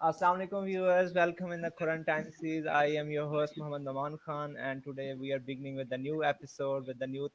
Assalamu alaikum viewers, welcome in the Quarantine series. I am your host Muhammad Naman Khan and today we are beginning with the new episode with the new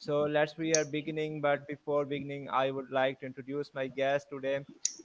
So let's we are beginning, but before beginning, I would like to introduce my guest today.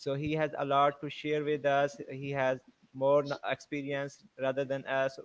So he has a lot to share with us. He has more experience rather than us.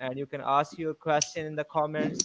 and you can ask your question in the comments.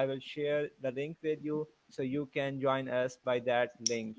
I will share the link with you so you can join us by that link.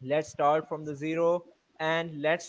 let's start from the zero and let's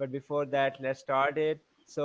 but before that let's start it. So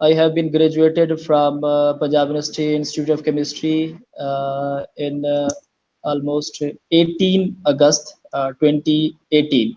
I have been graduated from Punjab University Institute of Chemistry in almost 18 August 2018.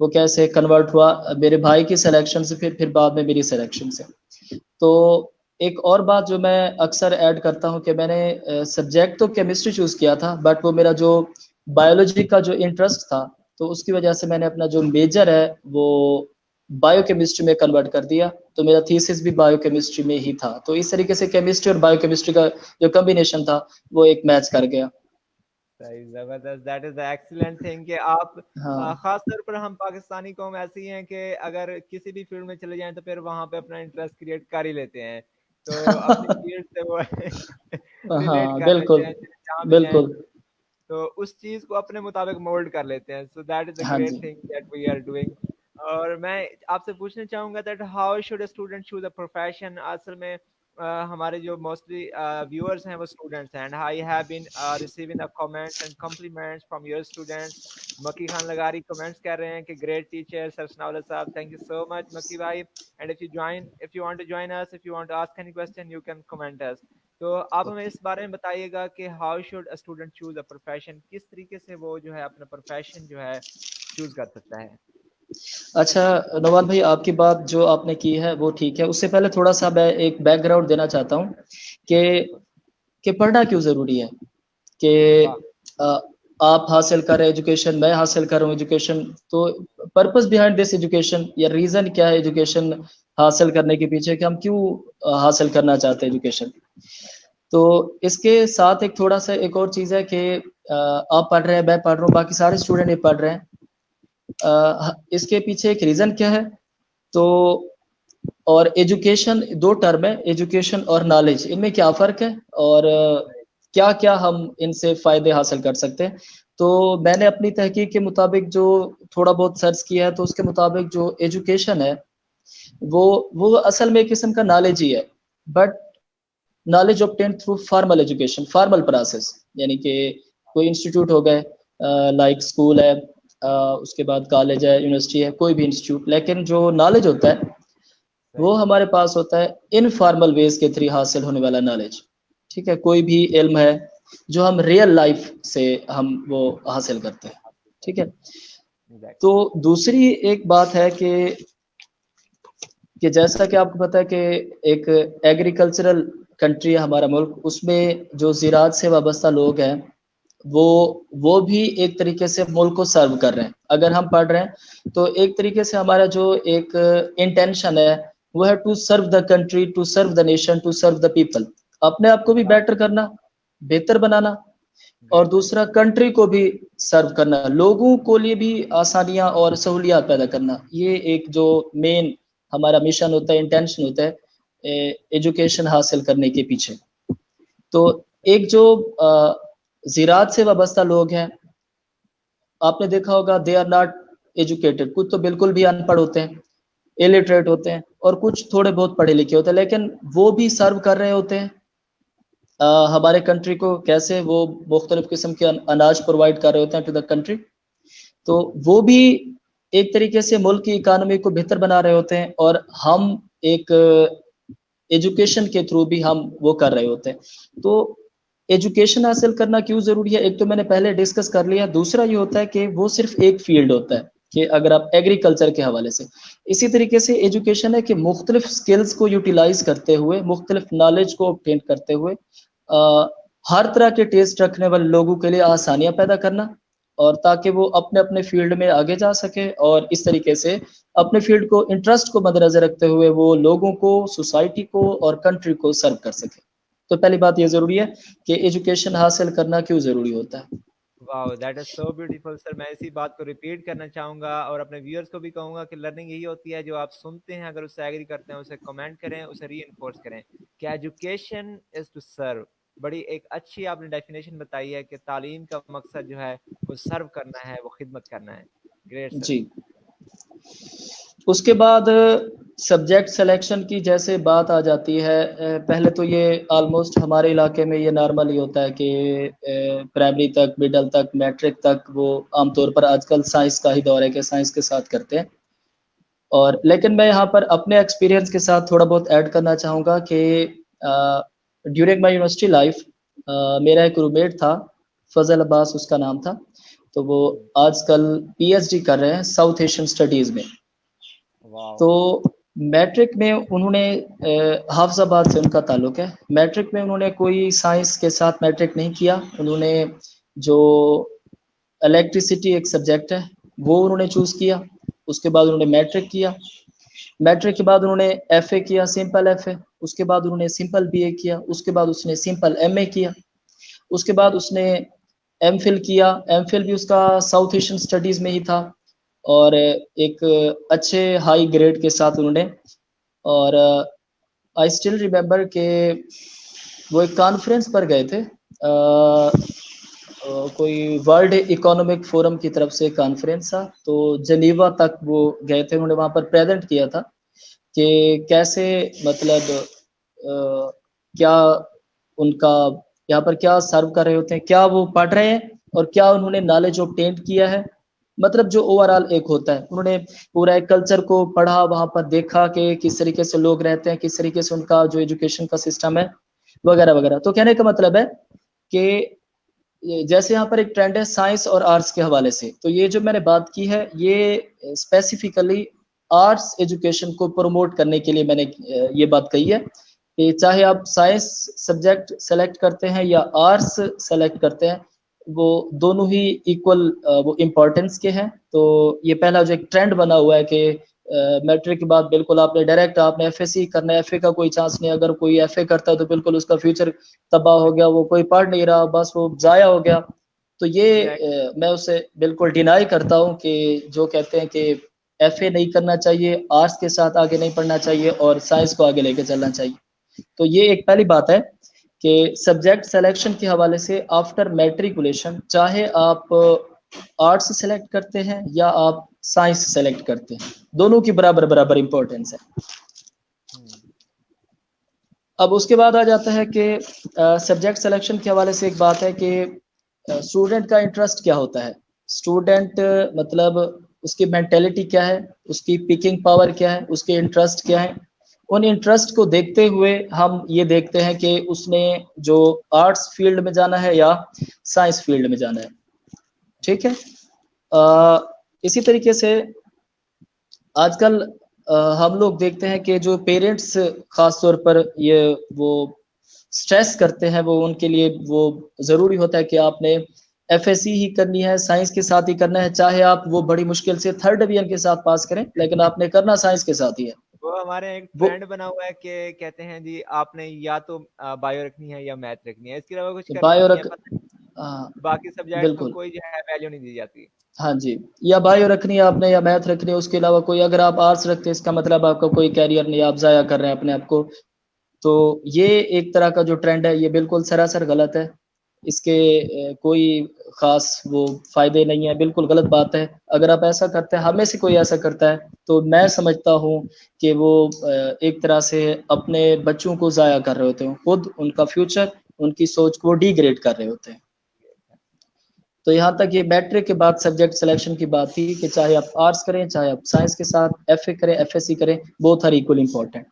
وہ کیسے convert ہوا میرے بھائی کی selection سے، پھر بعد میں میری سلیکشن سے. تو ایک اور بات جو میں اکثر ایڈ کرتا ہوں کہ میں نے سبجیکٹ تو کیمسٹری چوز کیا تھا، بٹ وہ میرا جو بایولوجی کا جو انٹرسٹ تھا تو اس کی وجہ سے میں نے اپنا جو میجر ہے وہ بایو کیمسٹری میں کنورٹ کر دیا. تو میرا تھیسس بھی بایو کیمسٹری میں ہی تھا. تو اس طریقے سے کیمسٹری اور بایو کیمسٹری کا جو کمبینیشن تھا وہ ایک میچ کر گیا. صحیح، زبردست. دیٹ از ایکسیلنٹ تھنگ کہ آپ ہاں خاص طور پر ہم پاکستانی قوم ایسی ہیں کہ اگر کسی بھی فیلڈ میں چلے جائیں تو پھر وہاں پہ اپنا انٹرسٹ کریٹ کر ہی لیتے ہیں. تو اپنی فیلڈ سے وہ ریلیٹ ہاں کر بالکل لیتے ہیں جہاں بھی جائیں بالکل. تو اس چیز کو اپنے مطابق مولڈ کر لیتے ہیں. سو دیٹ از اے ہاں جی. Great thing that we are doing. اور میں آپ سے پوچھنا چاہوں گا that how should a student choose a profession. اصل میں ہمارے جو موسٹلی ویورز ہیں وہ اسٹوڈنٹس ہیں. And I have been receiving comments and compliments from your students. Makki Khan لغاری comments کر رہے ہیں کہ گریٹ ٹیچر سر ثناء صاحب. تھینک یو سو مچ مکی بھائی. And if you want to join us, if you want to ask any question, you can comment us. تو آپ ہمیں اس بارے میں بتائیے گا کہ how should a student choose a profession. کس طریقے سے وہ جو ہے اپنا پروفیشن جو ہے چوز کر سکتا ہے. اچھا نوان بھائی، آپ کی بات جو آپ نے کی ہے وہ ٹھیک ہے. اس سے پہلے تھوڑا سا میں ایک بیک گراؤنڈ دینا چاہتا ہوں کہ بالکل. پڑھنا کیوں ضروری ہے. کہ واہ. آپ حاصل کر رہے ایجوکیشن، میں حاصل کر رہا ہوں ایجوکیشن، تو پرپز بیہائنڈ دس ایجوکیشن یا ریزن کیا ہے ایجوکیشن حاصل کرنے کے پیچھے کہ ہم کیوں حاصل کرنا چاہتے ہیں ایجوکیشن. تو اس کے ساتھ ایک تھوڑا سا ایک اور چیز ہے کہ آپ پڑھ رہے ہیں، میں پڑھ رہا ہوں، باقی سارے اسٹوڈنٹ یہ پڑھ رہے ہیں. اس کے پیچھے ایک ریزن کیا ہے. تو اور ایجوکیشن دو ٹرم ہے، ایجوکیشن اور نالج، ان میں کیا فرق ہے اور کیا کیا ہم ان سے فائدے حاصل کر سکتے ہیں. تو میں نے اپنی تحقیق کے مطابق جو تھوڑا بہت سرچ کیا ہے تو اس کے مطابق جو ایجوکیشن ہے وہ اصل میں ایک قسم کا نالج ہی ہے، but knowledge obtained through formal education, formal process. یعنی کہ کوئی انسٹیٹیوٹ ہو گئے، لائک اسکول ہے، اس کے بعد کالج ہے، یونیورسٹی ہے، کوئی بھی انسٹیٹیوٹ. لیکن جو نالج ہوتا ہے وہ صحیح. ہمارے پاس ہوتا ہے انفارمل ویز کے تھری حاصل ہونے والا نالج. ٹھیک ہے، کوئی بھی علم ہے جو ہم ریئل لائف سے ہم وہ حاصل کرتے ہیں. ٹھیک ہے. تو دوسری ایک بات ہے کہ جیسا کہ آپ کو پتا ہے کہ ایک ایگریکلچرل کنٹری ہے ہمارا ملک، اس میں جو زراعت سے وابستہ لوگ ہیں وہ بھی ایک طریقے سے ملک کو سرو کر رہے ہیں. اگر ہم پڑھ رہے ہیں تو ایک طریقے سے ہمارا جو ایک انٹینشن ہے وہ ہے to serve the country, to serve the nation, to serve the people. اپنے آپ کو بھی بیٹر کرنا، بہتر بنانا، اور گریٹ تھنگ. دوسرا کنٹری کو بھی سرو کرنا، لوگوں کو لیے بھی آسانیاں اور سہولیات پیدا کرنا. یہ ایک جو مین ہمارا مشن ہوتا ہے، انٹینشن ہوتا ہے ایجوکیشن حاصل کرنے کے پیچھے. تو ایک جو زراعت سے وابستہ لوگ ہیں، آپ نے دیکھا ہوگا دے آر ناٹ ایجوکیٹڈ. کچھ تو بالکل بھی ان پڑھ ہوتے ہیں، الٹریٹ ہوتے ہیں، اور کچھ تھوڑے بہت پڑھے لکھے ہوتے ہیں، لیکن وہ بھی سرو کر رہے ہوتے ہیں ہمارے کنٹری کو. کیسے؟ وہ مختلف قسم کے اناج پرووائڈ کر رہے ہوتے ہیں ٹو دا کنٹری. تو وہ بھی ایک طریقے سے ملک کی اکانومی کو بہتر بنا رہے ہوتے ہیں، اور ہم ایک ایجوکیشن کے تھرو بھی ہم وہ کر رہے ہوتے ہیں. تو ایجوکیشن حاصل کرنا کیوں ضروری ہے، ایک تو میں نے پہلے ڈسکس کر لیا. دوسرا یہ ہوتا ہے کہ وہ صرف ایک فیلڈ ہوتا ہے کہ اگر آپ ایگریکلچر کے حوالے سے، اسی طریقے سے ایجوکیشن ہے کہ مختلف سکلز کو یوٹیلائز کرتے ہوئے، مختلف نالج کو obtain کرتے ہوئے ہر طرح کے ٹیسٹ رکھنے والے لوگوں کے لیے آسانیاں پیدا کرنا، اور تاکہ وہ اپنے اپنے فیلڈ میں آگے جا سکے، اور اس طریقے سے اپنے فیلڈ کو، انٹرسٹ کو مد نظر رکھتے ہوئے وہ لوگوں کو، سوسائٹی کو اور کنٹری کو سرو کر سکے. تو پہلی بات یہ ضروری ہے کہ ایجوکیشن حاصل کرنا کیوں ضروری ہوتا ہے. واو دیٹ از سو بیوٹیفل سر. میں اسی بات کو ریپیٹ کرنا چاہوں گا اور اپنے ویورز کو بھی کہوں گا کہ لرننگ یہی ہوتی ہے جو آپ سنتے ہیں، اگر اس سے ایگری کرتے ہیں اسے کمنٹ کریں، اسے ری انفورس کریں کہ ایجوکیشن از ٹو سرو. بڑی ایک اچھی آپ نے ڈیفینیشن بتائی ہے کہ تعلیم کا مقصد جو ہے وہ سرو کرنا ہے، وہ خدمت کرنا ہے. گریٹ سر. جی. اس کے بعد سبجیکٹ سلیکشن کی جیسے بات آ جاتی ہے، پہلے تو یہ آلموسٹ ہمارے علاقے میں یہ نارمل ہی ہوتا ہے کہ پرائمری تک، مڈل تک، میٹرک تک وہ عام طور پر آج کل سائنس کا ہی دور ہے کہ سائنس کے ساتھ کرتے ہیں. اور لیکن میں یہاں پر اپنے ایکسپیرینس کے ساتھ تھوڑا بہت ایڈ کرنا چاہوں گا کہ ڈیورنگ مائی یونیورسٹی لائف میرا ایک روم میٹ تھا، فضل عباس اس کا نام تھا. تو وہ آج کل پی ایچ ڈی کر رہے ہیں ساؤتھ ایشین اسٹڈیز میں. تو میٹرک میں انہوں نے حافظ آباد سے ان کا تعلق ہے. میٹرک میں انہوں نے کوئی سائنس کے ساتھ میٹرک نہیں کیا. انہوں نے جو الیکٹریسٹی ایک سبجیکٹ ہے وہ انہوں نے چوز کیا. اس کے بعد انہوں نے میٹرک کیا. میٹرک کے بعد انہوں نے ایف اے کیا, سمپل ایف اے. اس کے بعد انہوں نے سمپل بی اے کیا. اس کے بعد اس نے سمپل ایم اے کیا. اس کے بعد اس نے ایم فل کیا. ایم فل بھی اس کا ساؤتھ ایشین اسٹڈیز میں ہی تھا اور ایک اچھے ہائی گریڈ کے ساتھ انہوں نے. اور آئی اسٹل ریمبر کہ وہ ایک کانفرنس پر گئے تھے, کوئی ورلڈ اکنامک فورم کی طرف سے کانفرنس تھا, تو جنیوا تک وہ گئے تھے. انہوں نے وہاں پر پریزنٹ کیا تھا کہ کیسے مطلب کیا ان کا یہاں پر کیا سرو کر رہے ہوتے ہیں, کیا وہ پڑھ رہے ہیں اور کیا انہوں نے نالج obtained کیا ہے. مطلب جو اوور آل ایک ہوتا ہے, انہوں نے پورا ایک کلچر کو پڑھا, وہاں پر دیکھا کہ کس طریقے سے لوگ رہتے ہیں, کس طریقے سے ان کا جو ایجوکیشن کا سسٹم ہے وغیرہ وغیرہ. تو کہنے کا مطلب ہے کہ جیسے یہاں پر ایک ٹرینڈ ہے سائنس اور آرٹس کے حوالے سے, تو یہ جو میں نے بات کی ہے یہ اسپیسیفکلی آرٹس ایجوکیشن کو پروموٹ کرنے کے لیے میں نے یہ بات کہی ہے کہ چاہے آپ سائنس سبجیکٹ سلیکٹ کرتے ہیں یا آرٹس سلیکٹ کرتے ہیں, وہ دونوں ہی ایکول وہ امپورٹنس کے ہیں. تو یہ پہلا جو ایک ٹرینڈ بنا ہوا ہے کہ میٹرک کے بعد بالکل آپ نے ڈائریکٹ آپ نے ایف ایس سی کرنا ہے, ایف اے کا کوئی چانس نہیں. اگر کوئی ایف اے کرتا ہے تو بالکل اس کا فیوچر تباہ ہو گیا, وہ کوئی پڑھ نہیں رہا, بس وہ ضائع ہو گیا. تو یہ میں اسے بالکل ڈینائی کرتا ہوں کہ جو کہتے ہیں کہ ایف اے نہیں کرنا چاہیے, آرٹس کے ساتھ آگے نہیں پڑھنا چاہیے اور سائنس کو آگے لے کے چلنا چاہیے. تو یہ ایک پہلی بات ہے کہ سبجیکٹ سلیکشن کے حوالے سے آفٹر میٹریکولیشن چاہے آپ آرٹس سلیکٹ کرتے ہیں یا آپ سائنس سلیکٹ کرتے ہیں, دونوں کی برابر برابر امپورٹنس ہے. اب اس کے بعد آ جاتا ہے کہ سبجیکٹ سلیکشن کے حوالے سے ایک بات ہے کہ اسٹوڈنٹ کا انٹرسٹ کیا ہوتا ہے. اسٹوڈنٹ مطلب اس کی مینٹیلٹی کیا ہے, اس کی پکنگ پاور کیا ہے, اس کے انٹرسٹ کیا ہے. ان انٹرسٹ کو دیکھتے ہوئے ہم یہ دیکھتے ہیں کہ اس نے جو آرٹس فیلڈ میں جانا ہے یا سائنس فیلڈ میں جانا ہے. ٹھیک ہے. اسی طریقے سے آج کل ہم لوگ دیکھتے ہیں کہ جو پیرنٹس خاص طور پر یہ وہ سٹریس کرتے ہیں, وہ ان کے لیے وہ ضروری ہوتا ہے کہ آپ نے ایف ایس سی ہی کرنی ہے, سائنس کے ساتھ ہی کرنا ہے, چاہے آپ وہ بڑی مشکل سے 3rd ڈویژن کے ساتھ پاس کریں لیکن آپ نے کرنا سائنس کے ساتھ ہی ہے. وہ ہمارے ایک وہ ٹرینڈ بنا ہوا ہے کہ کہتے ہیں جی آپ نے یا تو بایو رکھنی ہے یا میتھ رکھنی ہے, اس کے علاوہ کچھ کرنا بایو نہیں ہے. رکھ باقی سبجیکٹس کو بالکل کوئی جو ہے ویلیو نہیں دی جاتی. ہاں جی, یا بایو رکھنی ہے آپ نے یا میتھ رکھنی ہے, اس کے علاوہ کوئی اگر آپ آرٹس رکھتے ہیں اس کا مطلب آپ کا کوئی کیریئر نہیں, آپ ضائع کر رہے ہیں اپنے آپ کو. تو یہ ایک طرح کا جو ٹرینڈ ہے یہ بالکل سراسر غلط ہے, اس کے کوئی خاص وہ فائدے نہیں ہے, بالکل غلط بات ہے. اگر آپ ایسا کرتے ہیں, ہمیں سے کوئی ایسا کرتا ہے, تو میں سمجھتا ہوں کہ وہ ایک طرح سے اپنے بچوں کو ضائع کر رہے ہوتے ہیں, خود ان کا فیوچر ان کی سوچ کو ڈی گریڈ کر رہے ہوتے ہیں. تو یہاں تک یہ میٹرک کے بعد سبجیکٹ سلیکشن کی بات تھی کہ چاہے آپ آرٹس کریں چاہے آپ سائنس کے ساتھ ایف اے کریں ایف ایس سی کریں, بوتھ آر ایکول امپورٹنٹ.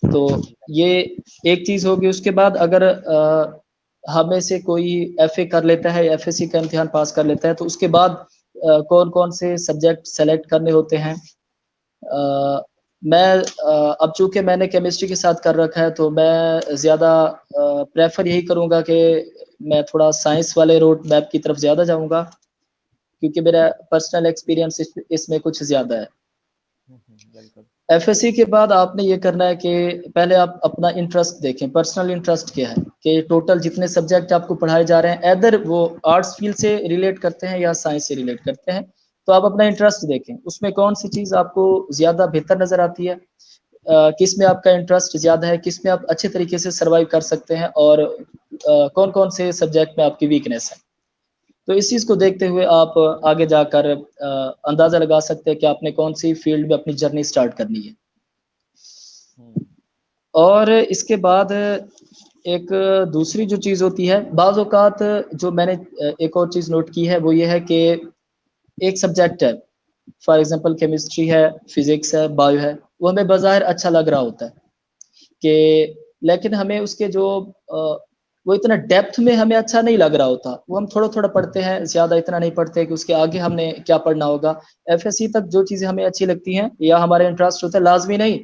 تو یہ ایک چیز ہوگی. اس کے بعد اگر ہمیں سے کوئی ایف اے کر لیتا ہے, ایف ایس سی کا امتحان پاس کر لیتا ہے, تو اس کے بعد کون کون سے سبجیکٹ سلیکٹ کرنے ہوتے ہیں. میں اب چونکہ میں نے کیمسٹری کے ساتھ کر رکھا ہے تو میں زیادہ پریفر یہی کروں گا کہ میں تھوڑا سائنس والے روڈ میپ کی طرف زیادہ جاؤں گا, کیونکہ میرا پرسنل ایکسپیرینس اس میں کچھ زیادہ ہے. ایف ایس سی کے بعد آپ نے یہ کرنا ہے کہ پہلے آپ اپنا انٹرسٹ دیکھیں, پرسنل انٹرسٹ کیا ہے, کہ ٹوٹل جتنے سبجیکٹ آپ کو پڑھائے جا رہے ہیں ایدر وہ آرٹس فیلڈ سے ریلیٹ کرتے ہیں یا سائنس سے ریلیٹ کرتے ہیں, تو آپ اپنا انٹرسٹ دیکھیں اس میں کون سی چیز آپ کو زیادہ بہتر نظر آتی ہے, کس میں آپ کا انٹرسٹ زیادہ ہے, کس میں آپ اچھے طریقے سے سروائیو کر سکتے ہیں, اور کون کون سے سبجیکٹ میں آپ کی ویکنیس ہے. تو اس چیز کو دیکھتے ہوئے آپ آگے جا کر اندازہ لگا سکتے ہیں کہ آپ نے کون سی فیلڈ میں اپنی جرنی سٹارٹ کرنی ہے. اور اس کے بعد ایک دوسری جو چیز ہوتی ہے, بعض اوقات جو میں نے ایک اور چیز نوٹ کی ہے وہ یہ ہے کہ ایک سبجیکٹ ہے, فار ایگزامپل کیمسٹری ہے, فزکس ہے, بایو ہے, وہ ہمیں بظاہر اچھا لگ رہا ہوتا ہے کہ لیکن ہمیں اس کے جو وہ اتنا ڈیپتھ میں ہمیں اچھا نہیں لگ رہا ہوتا, وہ ہم تھوڑا تھوڑا پڑھتے ہیں, زیادہ اتنا نہیں پڑھتے کہ اس کے آگے ہم نے کیا پڑھنا ہوگا. ایف ایس سی تک جو چیزیں ہمیں اچھی لگتی ہیں یا ہمارا انٹرسٹ ہوتا ہے, لازمی نہیں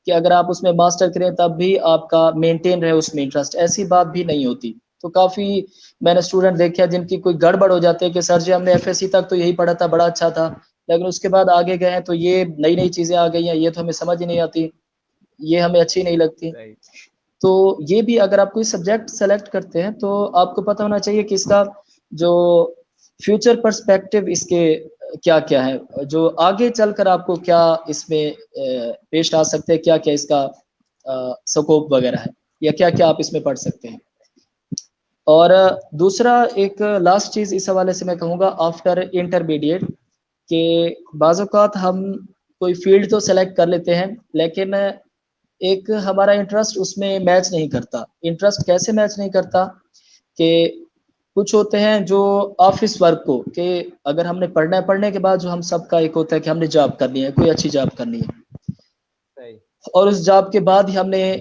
کہ اگر آپ اس میں ماسٹر کریں تب بھی آپ کا مینٹین رہے اس میں انٹرسٹ, ایسی بات بھی نہیں ہوتی. تو کافی میں نے اسٹوڈنٹ دیکھے ہیں جن کی کوئی گڑبڑ ہو جاتی ہے کہ سر جی ہم نے ایف ایس سی تک تو یہی پڑھا تھا, بڑا اچھا تھا, لیکن اس کے بعد آگے گئے ہیں تو یہ نئی نئی چیزیں آ گئی ہیں, یہ تو ہمیں سمجھ ہی نہیں آتی, یہ ہمیں اچھی نہیں لگتی. صحیح. تو یہ بھی اگر آپ کوئی سبجیکٹ سلیکٹ کرتے ہیں تو آپ کو پتہ ہونا چاہیے کہ اس کا جو فیوچر پرسپیکٹو اس کے کیا کیا ہے, جو آگے چل کر آپ کو کیا اس میں پیش آ سکتے ہیں, کیا کیا اس کا سکوپ وغیرہ ہے, یا کیا کیا آپ اس میں پڑھ سکتے ہیں. اور دوسرا ایک لاسٹ چیز اس حوالے سے میں کہوں گا آفٹر انٹرمیڈیٹ, کہ بعض اوقات ہم کوئی فیلڈ تو سلیکٹ کر لیتے ہیں لیکن ایک ہمارا انٹرسٹ اس میں میچ نہیں کرتا. انٹرسٹ کیسے میچ نہیں کرتا کہ کچھ ہوتے ہیں جو آفس ورک کو, کہ اگر ہم نے پڑھنا ہے, پڑھنے کے بعد جو ہم سب کا ایک ہوتا ہے کہ ہم نے جاب کرنی ہے, کوئی اچھی جاب کرنی ہے, صحیح. اور اس جاب کے بعد ہی ہم نے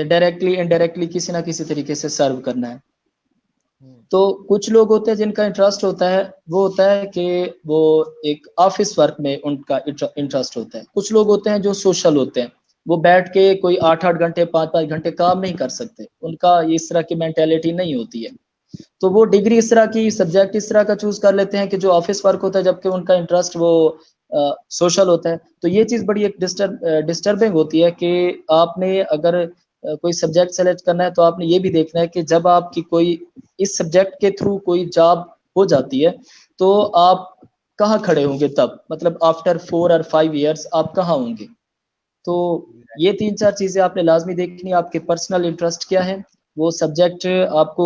ڈائریکٹلی انڈائریکٹلی کسی نہ کسی طریقے سے سرو کرنا ہے. تو کچھ لوگ ہوتے ہیں جن کا انٹرسٹ ہوتا ہے وہ ہوتا ہے کہ وہ ایک آفس ورک میں ان کا انٹرسٹ ہوتا ہے. کچھ لوگ ہوتے ہیں جو سوشل ہوتے ہیں, وہ بیٹھ کے کوئی 8-8 گھنٹے 5-5 گھنٹے کام نہیں کر سکتے, ان کا اس طرح کی مینٹیلٹی نہیں ہوتی ہے. تو وہ ڈگری اس طرح کی, سبجیکٹ اس طرح کا چوز کر لیتے ہیں کہ جو آفس ورک ہوتا ہے, جبکہ ان کا انٹرسٹ وہ سوشل ہوتا ہے. تو یہ چیز بڑی ایک ڈسٹربنگ ہوتی ہے کہ آپ نے اگر کوئی سبجیکٹ سلیکٹ کرنا ہے تو آپ نے یہ بھی دیکھنا ہے کہ جب آپ کی کوئی اس سبجیکٹ کے تھرو کوئی جاب ہو جاتی ہے تو آپ کہاں کھڑے ہوں گے, تب مطلب آفٹر 4 اور 5 ایئرس آپ کہاں ہوں گے. تو یہ 3-4 چیزیں آپ نے لازمی دیکھنی. آپ کے پرسنل انٹرسٹ کیا ہے, وہ سبجیکٹ آپ کو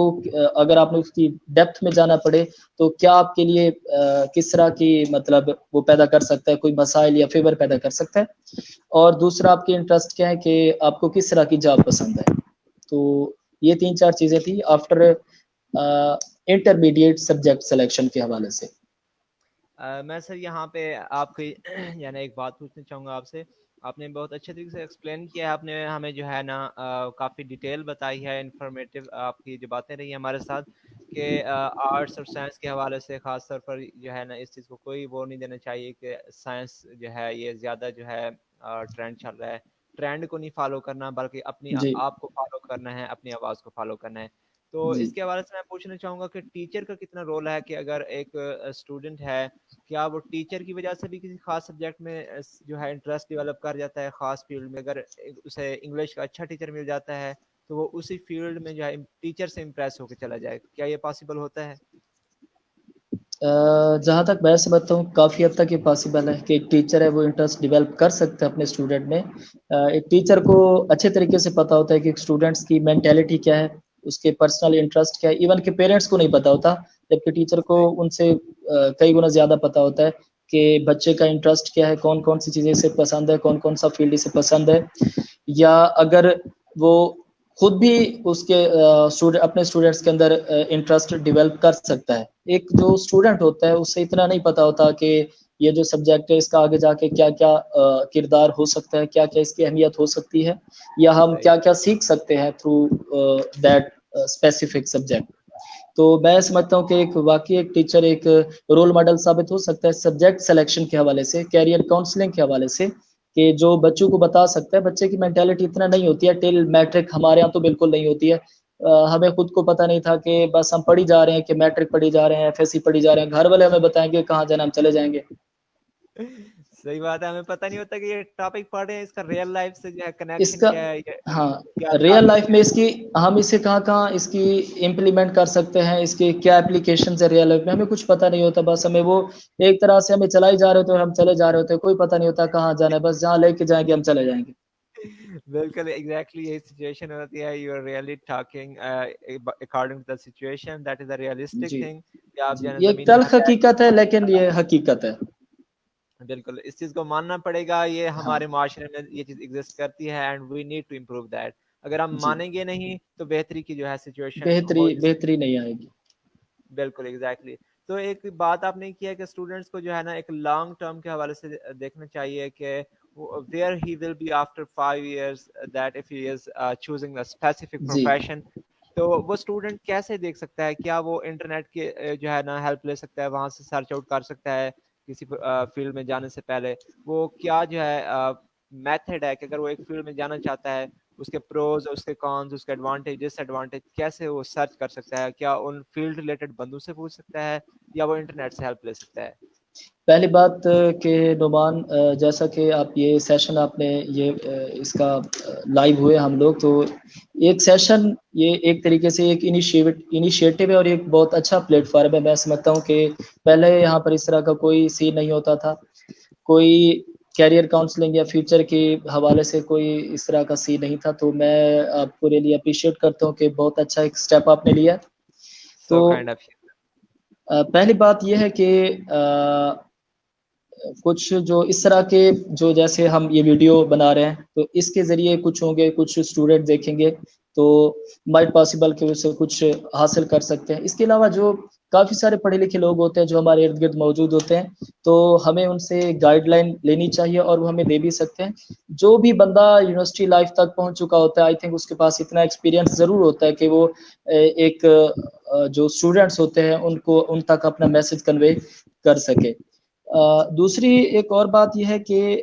اگر آپ نے اس کی ڈیپتھ میں جانا پڑے تو کیا آپ کے لیے کس طرح کی مطلب وہ پیدا کر سکتا ہے, کوئی مسائل یا فیور پیدا کر سکتا ہے. اور دوسرا آپ کے انٹرسٹ کیا ہے کہ آپ کو کس طرح کی جاب پسند ہے. تو یہ 3-4 چیزیں تھی آفٹر انٹرمیڈیٹ سبجیکٹ سلیکشن کے حوالے سے. میں سر یہاں پہ آپ کی یعنی ایک بات پوچھنا چاہوں گا آپ سے. آپ نے بہت اچھے طریقے سے ایکسپلین کیا ہے, آپ نے ہمیں جو ہے نا کافی ڈیٹیل بتائی ہے, انفارمیٹیو آپ کی جو باتیں رہی ہیں ہمارے ساتھ, کہ آرٹس اور سائنس کے حوالے سے خاص طور پر جو ہے نا اس چیز کو کوئی وہ نہیں دینا چاہیے کہ سائنس جو ہے یہ زیادہ جو ہے ٹرینڈ چل رہا ہے. ٹرینڈ کو نہیں فالو کرنا بلکہ اپنی جی آپ کو فالو کرنا ہے, اپنی آواز کو فالو کرنا ہے. تو جی اس کے حوالے سے میں پوچھنا چاہوں گا کہ ٹیچر کا کتنا رول ہے, کہ اگر ایک اسٹوڈنٹ ہے, کیا وہ ٹیچر کی وجہ سے بھی کسی خاص سبجیکٹ میں جو ہے انٹرسٹ ڈیولپ کر جاتا ہے خاص فیلڈ میں؟ اگر اسے انگلش کا اچھا ٹیچر مل جاتا ہے تو وہ اسی فیلڈ میں جو ہے ٹیچر سے امپریس ہو کے چلا جائے, کیا یہ پاسبل ہوتا ہے؟ جہاں تک میں سمجھتا ہوں کافی حد تک یہ پاسبل ہے کہ ایک ٹیچر ہے وہ انٹرسٹ ڈیولپ کر سکتا ہے اپنے اسٹوڈنٹ میں. ایک ٹیچر کو اچھے طریقے سے پتا ہوتا ہے کہ اسٹوڈنٹس کی مینٹیلٹی کیا ہے, اس کے پرسنل انٹرسٹ کیا ہے. ایون کہ پیرنٹس کو نہیں پتا ہوتا, جبکہ ٹیچر کو ان سے کئی گنا زیادہ پتا ہوتا ہے کہ بچے کا انٹرسٹ کیا ہے, کون کون سی چیزیں اسے پسند ہے, کون کون سا فیلڈ اسے پسند ہے. یا اگر وہ خود بھی اس کے اپنے اسٹوڈنٹس کے اندر انٹرسٹ ڈیولپ کر سکتا ہے. ایک جو اسٹوڈنٹ ہوتا ہے اسے اتنا نہیں پتا ہوتا کہ یہ جو سبجیکٹ ہے اس کا آگے جا کے کیا کیا کردار ہو سکتا ہے, کیا کیا اس کی اہمیت ہو سکتی ہے, یا ہم صحیح. کیا کیا سیکھ سکتے ہیں تھرو دیٹ اسپیسیفک سبجیکٹ. تو میں سمجھتا ہوں کہ ایک واقعی ایک ٹیچر ایک رول ماڈل ثابت ہو سکتا ہے سبجیکٹ سلیکشن کے حوالے سے, کیریئر کاؤنسلنگ کے حوالے سے, کہ جو بچوں کو بتا سکتا ہے. بچے کی مینٹیلٹی اتنا نہیں ہوتی ہے ٹل میٹرک, ہمارے یہاں تو بالکل نہیں ہوتی ہے. ہمیں خود کو پتہ نہیں تھا کہ بس ہم پڑھی جا رہے ہیں کہ میٹرک پڑھی جا رہے ہیں, ایف ایس سی پڑھی جا رہے ہیں, گھر والے ہمیں بتائیں گے کہاں جانا ہم چلے جائیں گے. صحیح بات ہے, ہمیں پتہ نہیں ہوتا کہ یہ ٹاپک پڑھ رہے ہیں, اس کا ریئل لائف سے جو ہے اس کنیکشن کا کیا ہے, یہ ہاں کیا ریئل تعلق لائف ہے. میں اس کی ہم اسے کہاں کہاں اس کی امپلیمنٹ کر سکتے ہیں, اس کی کیا اپلیکیشنز ہے ریئل لائف میں, ہمیں کچھ پتہ نہیں ہوتا. بس ہمیں وہ ایک طرح سے ہمیں چلائی جا رہے ہوتے ہیں, ہم چلے جا رہے ہوتے ہیں, کوئی پتہ نہیں ہوتا کہاں جانا ہے, بس جہاں لے کے جائیں گے ہم چلے جائیں گے. بالکل ایگزیکٹلی یہی سچویشن ہوتی ہے. You are really talking according to the situation, that is a realistic جی تھنگ, کہ آپ جی جو ہے یہ ایک زمینی تلخ حقائق. حقیقت ہے لیکن یہ حقیقت ہے. بالکل اس چیز کو ماننا پڑے گا, یہ ہاں ہمارے معاشرے میں یہ چیز ایگزسٹ کرتی ہے, and we need to improve that. اگر ہم جی مانیں گے نہیں تو بہتری کی جو ہے سچویشن ہو بہتری نہیں سکتی. بہتری نہیں آئے گی. بالکل ایگزیکٹلی. تو ایک بات آپ نے کی ہے کہ اسٹوڈنٹس کو جو ہے نا ایک لانگ ٹرم کے حوالے سے دیکھنا چاہیے کہ where he will be after 5 years, that if he is choosing a specific G profession, تو وہ اسٹوڈنٹ کیسے دیکھ سکتا ہے؟ کیا وہ انٹرنیٹ کے جو ہے نا ہیلپ لے سکتا ہے، وہاں سے سرچ آؤٹ کر سکتا ہے کسی فیلڈ میں جانے سے پہلے؟ وہ کیا جو ہے میتھڈ ہے کہ اگر وہ ایک فیلڈ میں جانا چاہتا ہے، اس کے پروز، اس کے کونز، اس کے ایڈوانٹیج ڈس ایڈوانٹیج کیسے وہ سرچ کر سکتا ہے؟ کیا ان فیلڈ ریلیٹڈ بندوں سے پوچھ سکتا ہے یا وہ انٹرنیٹ سے ہیلپ لے سکتا ہے؟ پہلی بات کہ نعمان، جیسا کہ آپ یہ سیشن آپ نے یہ اس کا لائیو ہوئے ہم لوگ، تو ایک سیشن یہ ایک طریقے سے ایک انیشیٹو ہے اور ایک بہت اچھا پلیٹ فارم ہے. میں سمجھتا ہوں کہ پہلے یہاں پر اس طرح کا کوئی سین نہیں ہوتا تھا، کوئی کیریئر کاؤنسلنگ یا فیوچر کے حوالے سے کوئی اس طرح کا سین نہیں تھا. تو میں آپ کو ریئلی اپریشیٹ کرتا ہوں کہ بہت اچھا ایک سٹیپ آپ نے لیا. سو تو کائنڈ آف یو. پہلی بات یہ ہے کہ کچھ جو اس طرح کے جو جیسے ہم یہ ویڈیو بنا رہے ہیں تو اس کے ذریعے کچھ ہوں گے، کچھ اسٹوڈنٹ دیکھیں گے تو مائٹ پاسبل کہ اسے کچھ حاصل کر سکتے ہیں. اس کے علاوہ جو کافی سارے پڑھے لکھے لوگ ہوتے ہیں جو ہمارے ارد گرد موجود ہوتے ہیں، تو ہمیں ان سے گائیڈ لائن لینی چاہیے اور وہ ہمیں دے بھی سکتے ہیں. جو بھی بندہ یونیورسٹی لائف تک پہنچ چکا ہوتا ہے، آئی تھنک اس کے پاس اتنا ایکسپیرینس ضرور ہوتا ہے کہ وہ ایک جو اسٹوڈنٹس ہوتے ہیں ان کو ان تک اپنا میسج کنوے کر سکے. دوسری ایک اور بات یہ ہے کہ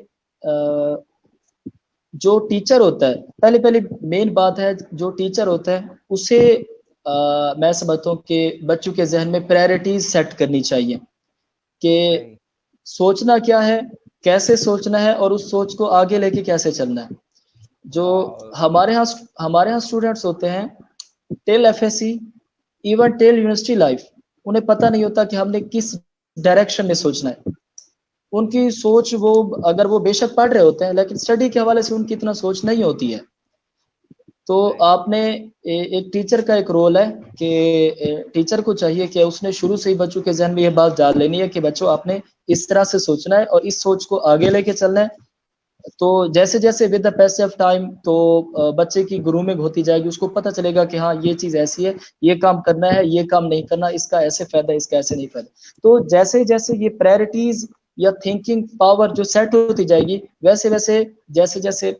جو ٹیچر ہوتا ہے، پہلے مین بات ہے جو ٹیچر ہوتا ہے اسے میں سمجھتا ہوں کہ بچوں کے ذہن میں پرائرٹیز سیٹ کرنی چاہیے کہ صحیح. سوچنا کیا ہے، کیسے سوچنا ہے اور اس سوچ کو آگے لے کے کیسے چلنا ہے. جو واو. ہمارے ہاں اسٹوڈنٹس ہوتے ہیں till F S C, even till university life, انہیں پتہ نہیں ہوتا کہ ہم نے کس ڈائریکشن میں سوچنا ہے. ان کی سوچ وہ اگر وہ بے شک پڑھ رہے ہوتے ہیں لیکن اسٹڈی کے حوالے سے ان کی اتنا سوچ نہیں ہوتی ہے. تو صحیح. آپ نے ایک ٹیچر کا ایک رول ہے کہ ٹیچر کو چاہیے کہ اس نے شروع سے ہی بچوں کے ذہن میں یہ بات ڈال لینی ہے کہ بچوں آپ نے اس طرح سے سوچنا ہے اور اس سوچ کو آگے لے کے چلنا ہے. تو جیسے جیسے with the piece of time تو بچے کی گرومنگ ہوتی جائے گی، اس کو پتہ چلے گا کہ ہاں یہ چیز ایسی ہے، یہ کام کرنا ہے، یہ کام نہیں کرنا، اس کا ایسے فائدہ، اس کا ایسے نہیں فائدہ. تو جیسے جیسے یہ پرائرٹیز یا تھنکنگ پاور جو سیٹ ہوتی جائے گی، ویسے ویسے جیسے جیسے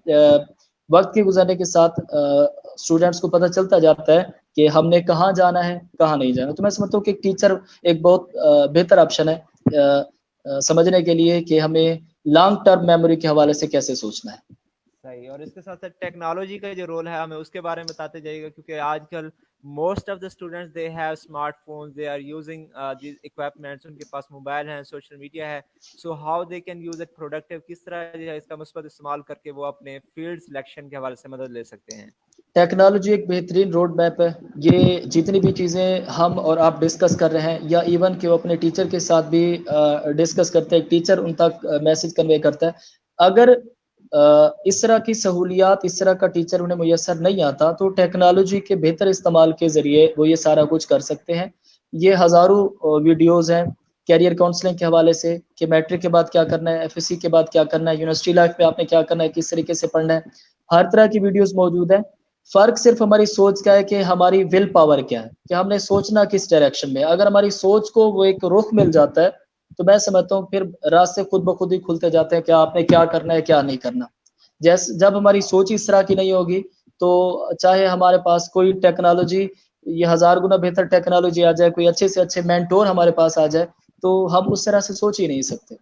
وقت کے گزرنے کے ساتھ اسٹوڈنٹس کو پتہ چلتا جاتا ہے کہ ہم نے کہاں جانا ہے، کہاں نہیں جانا. تو میں سمجھتا ہوں کہ ایک ٹیچر ایک بہت بہتر آپشن ہے سمجھنے کے لیے کہ ہمیں لانگ ٹرم میموری کے حوالے سے کیسے سوچنا ہے. صحیح. اور اس کے ساتھ ساتھ ٹیکنالوجی کا جو رول ہے ہمیں اس کے بارے میں بتاتے جائیے گا، کیونکہ آج کل most of the students they have smart phones, they are using these equipments, ان کے پاس موبائل ہیں، سوشل میڈیا ہے. So how they can use it productive, کس طرح جو ہے اس کا مثبت استعمال کر کے وہ اپنے فیلڈ سلیکشن کے حوالے سے مدد لے سکتے ہیں. ٹیکنالوجی ایک بہترین روڈ میپ ہے. یہ جتنی بھی چیزیں ہم اور آپ ڈسکس کر رہے ہیں یا ایون کہ وہ اپنے ٹیچر کے ساتھ بھی ڈسکس کرتے ہیں، ٹیچر ان تک میسج کنوے کرتا ہے. اگر اس طرح کی سہولیات اس طرح کا ٹیچر انہیں میسر نہیں آتا تو ٹیکنالوجی کے بہتر استعمال کے ذریعے وہ یہ سارا کچھ کر سکتے ہیں. یہ ہزاروں ویڈیوز ہیں کیریئر کاؤنسلنگ کے حوالے سے کہ میٹرک کے بعد کیا کرنا ہے، ایف ایس سی کے بعد کیا کرنا ہے، یونیورسٹی لائف میں آپ نے کیا کرنا ہے، کس طریقے سے پڑھنا ہے. ہر طرح کی ویڈیوز موجود ہیں. فرق صرف ہماری سوچ کا ہے کہ ہماری ول پاور کیا ہے، کہ ہم نے سوچنا کس ڈائریکشن میں. اگر ہماری سوچ کو وہ ایک رخ مل جاتا ہے تو میں سمجھتا ہوں پھر راستے خود بخود ہی کھلتے جاتے ہیں کہ آپ نے کیا کرنا ہے، کیا نہیں کرنا. جب ہماری سوچ اس طرح کی نہیں ہوگی تو چاہے ہمارے پاس کوئی ٹیکنالوجی یہ 1000 گنا بہتر ٹیکنالوجی آ جائے، کوئی اچھے سے اچھے مینٹور ہمارے پاس آ جائے، تو ہم اس طرح سے سوچ ہی نہیں سکتے.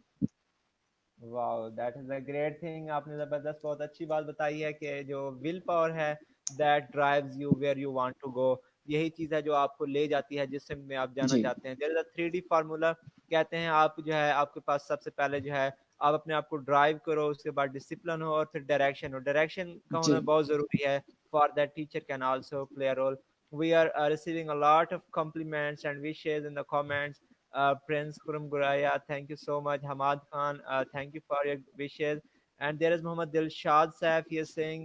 Wow, that is a great thing. آپ نے زبردست بہت اچھی بات بتائی ہے کہ جو ول پاور ہے that drives you where you want to go, یہی چیز ہے جو آپ کو لے جاتی ہے جس میں آپ جانا جی چاہتے ہیں. دیر از اے 3D فارمولا. کہتے ہیں آپ جو ہے آپ کے پاس سب سے پہلے جو ہے آپ اپنے آپ کو ڈرائیو کرو، اس کے بعد ڈسپلن ہو اور پھر ڈائریکشن ہو. ڈائریکشن کا جی ہونا بہت ضروری ہے. For that teacher can also play a role. We are receiving a lot of compliments and wishes in the comments. Prince Kurum Guraya, thank you so much. Hamad Khan, thank you for your wishes. And there is Muhammad Dilshad Saif. He is saying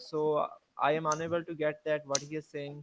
So I am unable to get that what he is saying.